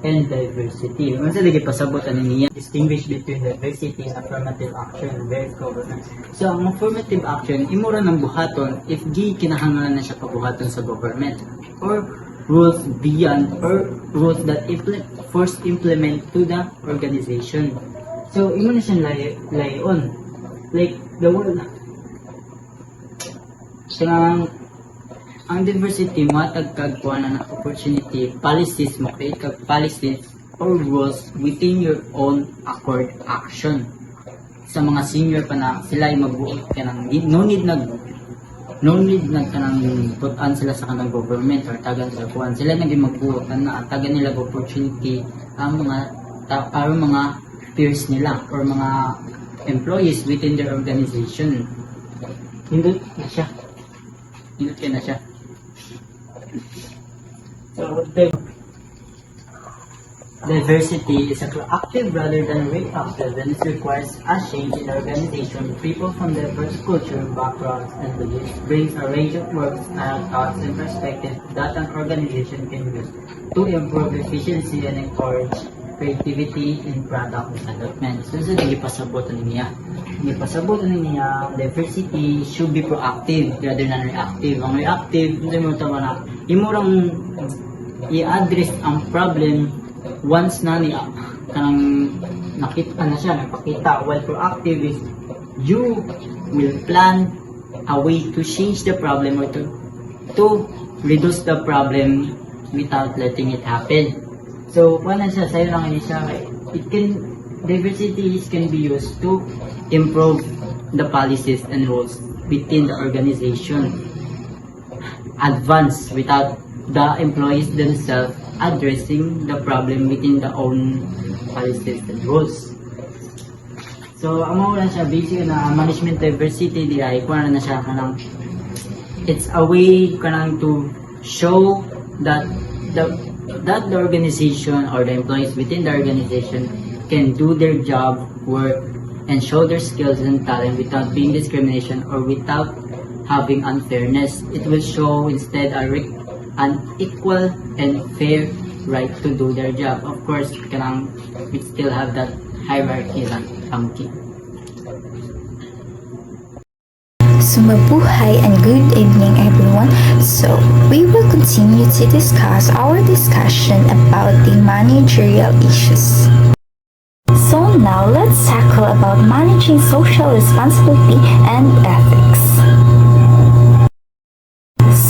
and diversity. Ano sa lagi pasabot ano niya? Distinguish between diversity and affirmative action in various governments. So, ang affirmative action, imura ng buhaton if di kinahanglan na siya pabuhaton sa government. Or rules beyond or rules that first implement to the organization. So, imo na siyang layon. Like, the world. So, ang diversity, matag kagkuhan na opportunity, policies, makreate kag policies or rules within your own accord action. Sa mga senior pa na sila ay magbuot ka ng no need na kanang putan sila sa kanang government or tagan sa kuan. Sila naging magbuot na tagan nila opportunity ang mga peers nila or mga employees within their organization. Hindot na siya. So, diversity is active rather than reactive, and it requires a change in the organization. People from diverse culture, backgrounds, and beliefs brings a range of work style, thoughts, and perspectives that an organization can use to improve efficiency and encourage creativity in product development. So, hindi pasabot niya. Diversity should be proactive rather than reactive. Ang reactive, hindi mo tama na, imurang i-address ang problem once na niya kanang nakita na siya, napakita. While proactive is you will plan a way to change the problem or to reduce the problem without letting it happen. So, wala siya, sa'yo lang siya. Diversity can be used to improve the policies and rules within the organization. Advance without the employees themselves addressing the problem within the own policies and rules. So, ang mawala siya, basic na management diversity, di ay, kung na siya, kanang, it's a way kanang to show that the organization or the employees within the organization can do their job, work, and show their skills and talent without being discrimination or without having unfairness. It will show instead an equal and fair right to do their job. Of course, we still have that hierarchy lang funky. So mabuhay and good evening everyone. So we will continue to discuss our discussion about the managerial issues. So now let's tackle about managing social responsibility and ethics.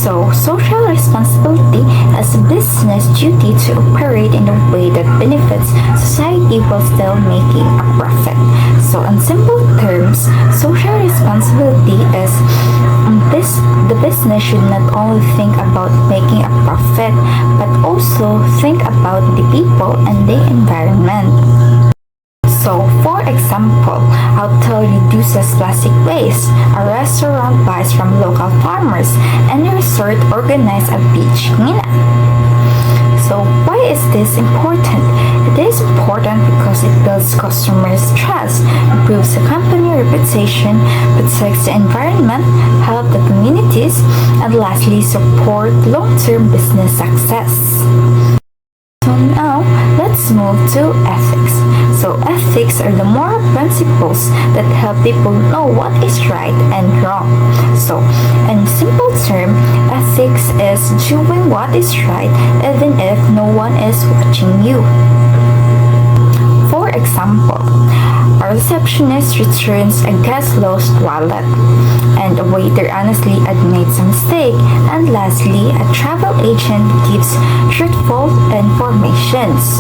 So, social responsibility as a business duty to operate in a way that benefits society while still making a profit. So, in simple terms, social responsibility is the business should not only think about making a profit, but also think about the people and the environment. So, for example, a hotel reduces plastic waste, a restaurant buys from local farmers, and a resort organizes a beach cleanup. So, why is this important? It is important because it builds customers' trust, improves the company reputation, protects the environment, helps the communities, and lastly, support long-term business success. So now, let's move to ethics. So ethics are the moral principles that help people know what is right and wrong. So, in simple term, ethics is doing what is right even if no one is watching you. For example, a receptionist returns a guest's lost wallet, and a waiter honestly admits a mistake, and lastly, a travel agent gives truthful informations.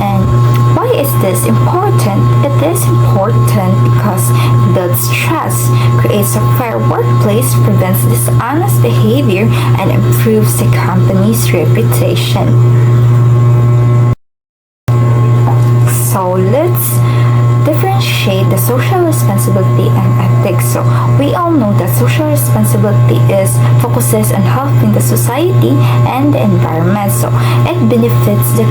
And why is this important? It is important because it builds trust, creates a fair workplace, prevents dishonest behavior, and improves the company's reputation. So let's differentiate the social responsibility and ethics. So we all know that social responsibility focuses on helping the society and the environment. So it benefits the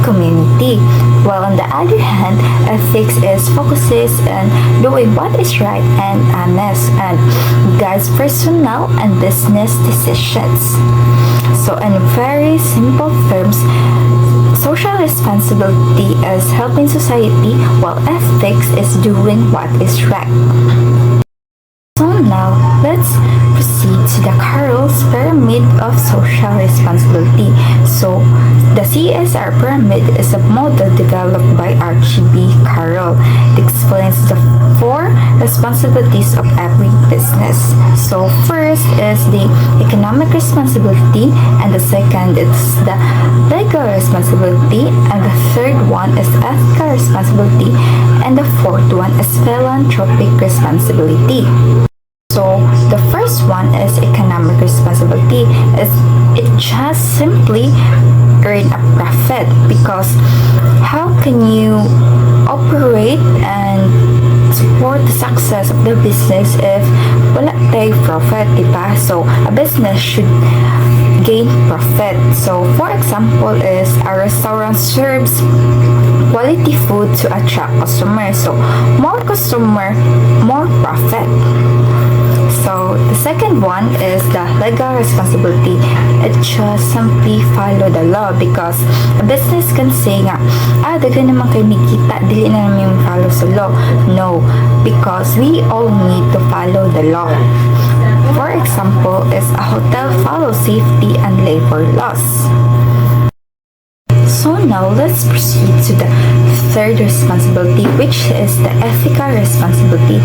community. While on the other hand, ethics focuses on doing what is right and honest and guides personal and business decisions. So in very simple terms, social responsibility is helping society while ethics is doing what is right. So now, let's proceed to the Carroll's Pyramid of Social Responsibility. So, the CSR Pyramid is a model developed by Archie B. Carroll. It explains the 4 responsibilities of every business. So, first is the economic responsibility, and the second is the legal responsibility, and the third one is ethical responsibility, and the fourth one is philanthropic responsibility. So the first one is economic responsibility. It just simply earn a profit, because how can you operate and support the success of the business if wala tayo profit, diba? So a business should gain profit. So for example is a restaurant serves quality food to attract customers. So more customer, more profit. So the second one is the legal responsibility. It just simply follow the law, because a business can say nga, dagan naman kayo nikita, dili na namin follow sa law. No, because we all need to follow the law. For example, is a hotel follow safety and labor laws. So now let's proceed to the third responsibility, which is the ethical responsibility.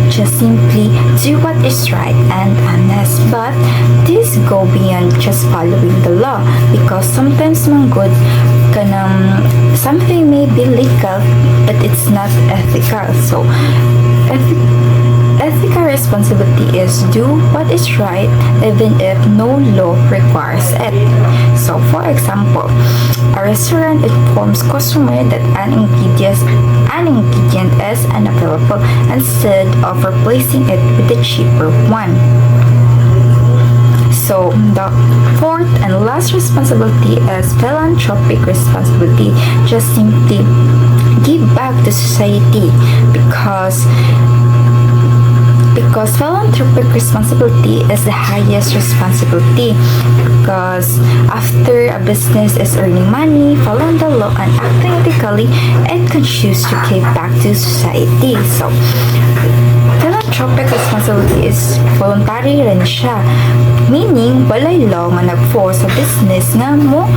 Just simply do what is right and honest. But this go beyond just following the law, because sometimes good something may be legal but it's not ethical. So ethical responsibility is do what is right even if no law requires it. So for example, a restaurant informs customer that an ingredient is unavailable instead of replacing it with a cheaper one. So the fourth and last responsibility is philanthropic responsibility. Just simply give back to society, because philanthropic responsibility is the highest responsibility, because after a business is earning money, following the law, and acting ethically, it can choose to give back to society. So philanthropic responsibility is voluntary rin siya, meaning walay law nga nag-force sa business nga mo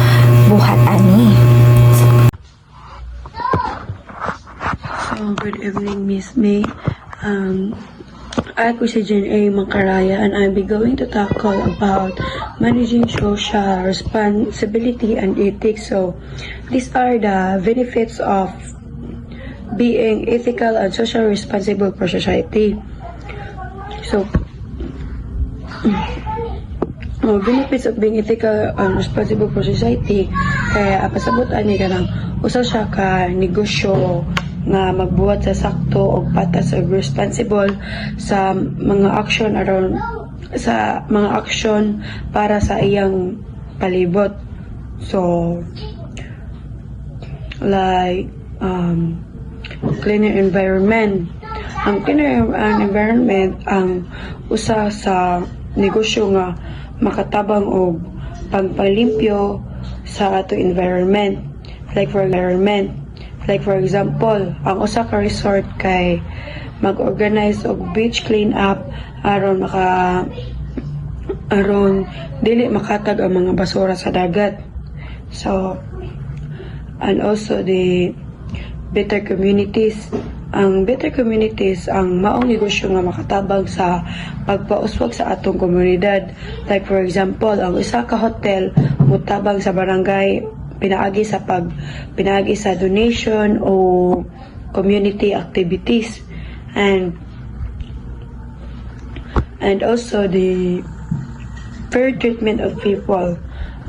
buhat ani. So good evening, Miss May. Ako si Jen A. Macaraya and I'll be going to tackle about managing social responsibility and ethics. So, these are the benefits of being ethical and social responsible for society. So, benefits of being ethical and responsible for society kaya pasabutan ni kanang usa siya ka negosyo nga magbuhat sa sakto o patas o responsible sa mga action around sa mga action para sa iyang palibot. So like cleaner environment. Ang cleaner environment ang usa sa negosyo nga makatabang og pagpalimpyo sa ato environment. Like for example, ang usa ka resort kay mag-organize og beach clean up aron dili makatag ang mga basura sa dagat. So and also the better communities. Ang better communities ang maong negosyo nga makatabang sa pagpauswag sa atong komunidad. Like for example, ang isa ka hotel mutabang sa barangay pinaagi sa donation o community activities and also the fair treatment of people.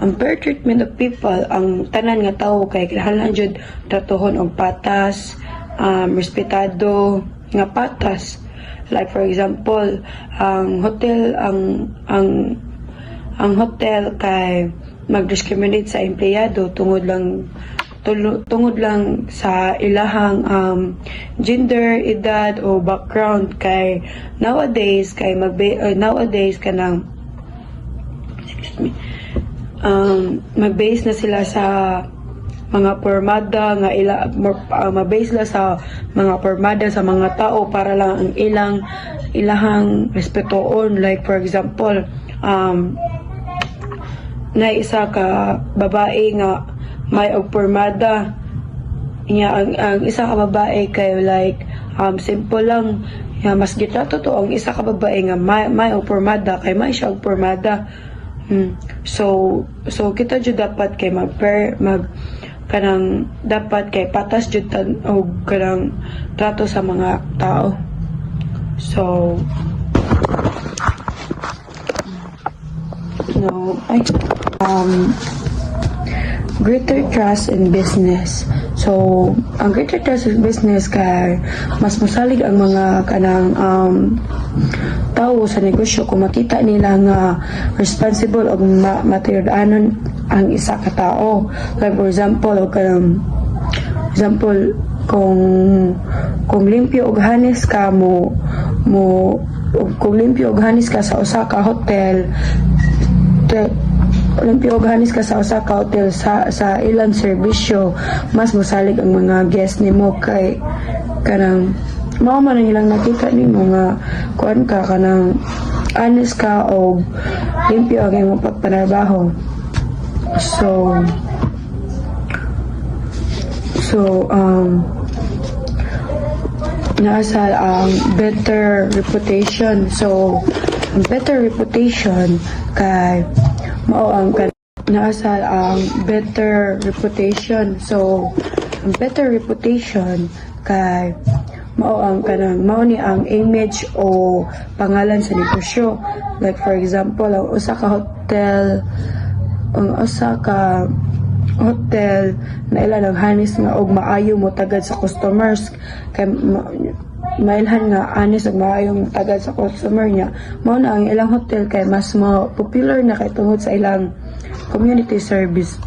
Ang fair treatment of people, ang tanan nga tawo kay kinahanglan jud tratuhon og patas, respetado nga patas. Like for example, ang hotel kay mag-discriminate sa empleyado tungod lang sa ilahang gender, edad o background kay nowadays kanang mag-base na sila sa mga pormada nga mabase sila sa mga pormada sa mga tao para lang ang ilahang respetoon. Like for example, na isa ka babae nga may og pormada niya ang isa ka babae kay like simple lang ya mas gitrato to ang isa ka babae nga may og pormada kay may siya og pormada. So kita jud dapat kay kanang dapat kay patas jud og kanang trato sa mga tao. So greater trust in business. So, ang greater trust in business kay mas masalig ang mga kanang tao sa negosyo kung makita nila nga responsible og materialanon ang isa ka tao. Like for example, kung limpyo og hanis ka kung limpyo og hanis ka sa usa ka hotel, sa ilang serbisyo, mas mosalig ang mga guest nimo kay kanang mao man ilang nakita nimo nga kuan ka kanang honest ka o limpyo ang imong pagpanarbaho. Nasa ang better reputation. So ang better reputation kay mao ang nasa ang better reputation. So ang better reputation kay mao ni ang image o pangalan sa negosyo. Like for example, ang usa ka hotel na ilan ang hanis nga og maayo mo tagad sa customers kay mailhan nga honest ug maayong tagad sa customer niya. Mao na ang ilang hotel kay mas popular na kay tungod sa ilang community service.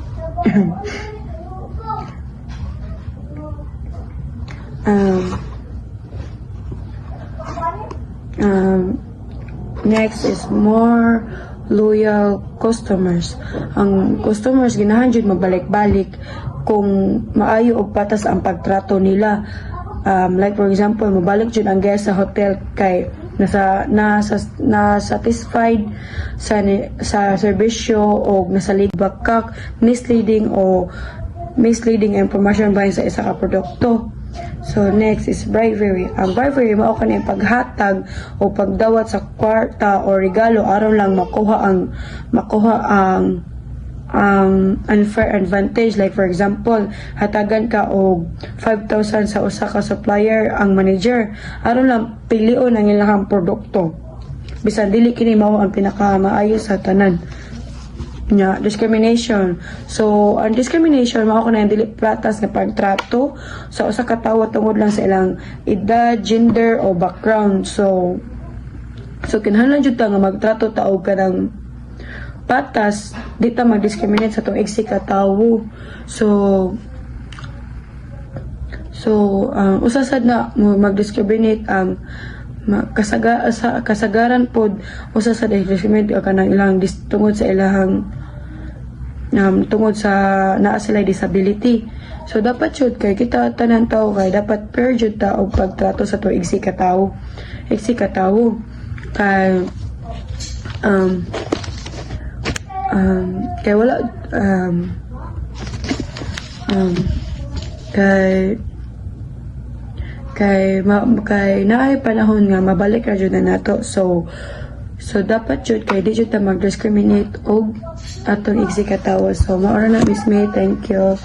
Next is more loyal customers. Ang customers ganahan jud mabalik-balik kung maayo og patas ang pagtrato nila. Like for example, mabalik jud ang guest sa hotel kay na-satisfied sa serbisyo o nasalibak kak misleading information bahin sa isa ka produkto. So next is bribery. Ang bribery mao kanang paghatag o pagdawat sa kwarta o regalo aron lang makuha ang unfair advantage. Like for example, hatagan ka og 5,000 sa usa ka supplier ang manager aron lang pilion ang ilang produkto. Bisan dili kini mao ang pinakamaayo sa tanan. Discrimination. So, ang discrimination mao kanang dili patas nga pagtrato sa usa ka tawo tungod lang sa ilang edad, gender o background. So kinahanglan jud ta nga magtrato ta og kanang patas, di ta mag-discriminate sa tong igsi ka tawo. So usa sad na mag-discriminate ang kasagaran pod usa sa discriminate kanang ilang tungod sa ilang tungod sa naa sila disability. So dapat jud kay kita tanan tawo kay dapat fair jud ta og pagtrato sa tuig igsi ka tawo kay kay wala kay naay panahon nga mabalik ra jud na nato. So dapat jud kay di jud ta mag-discriminate og atong igsi ka tawo. So mao ra na Miss May, thank you.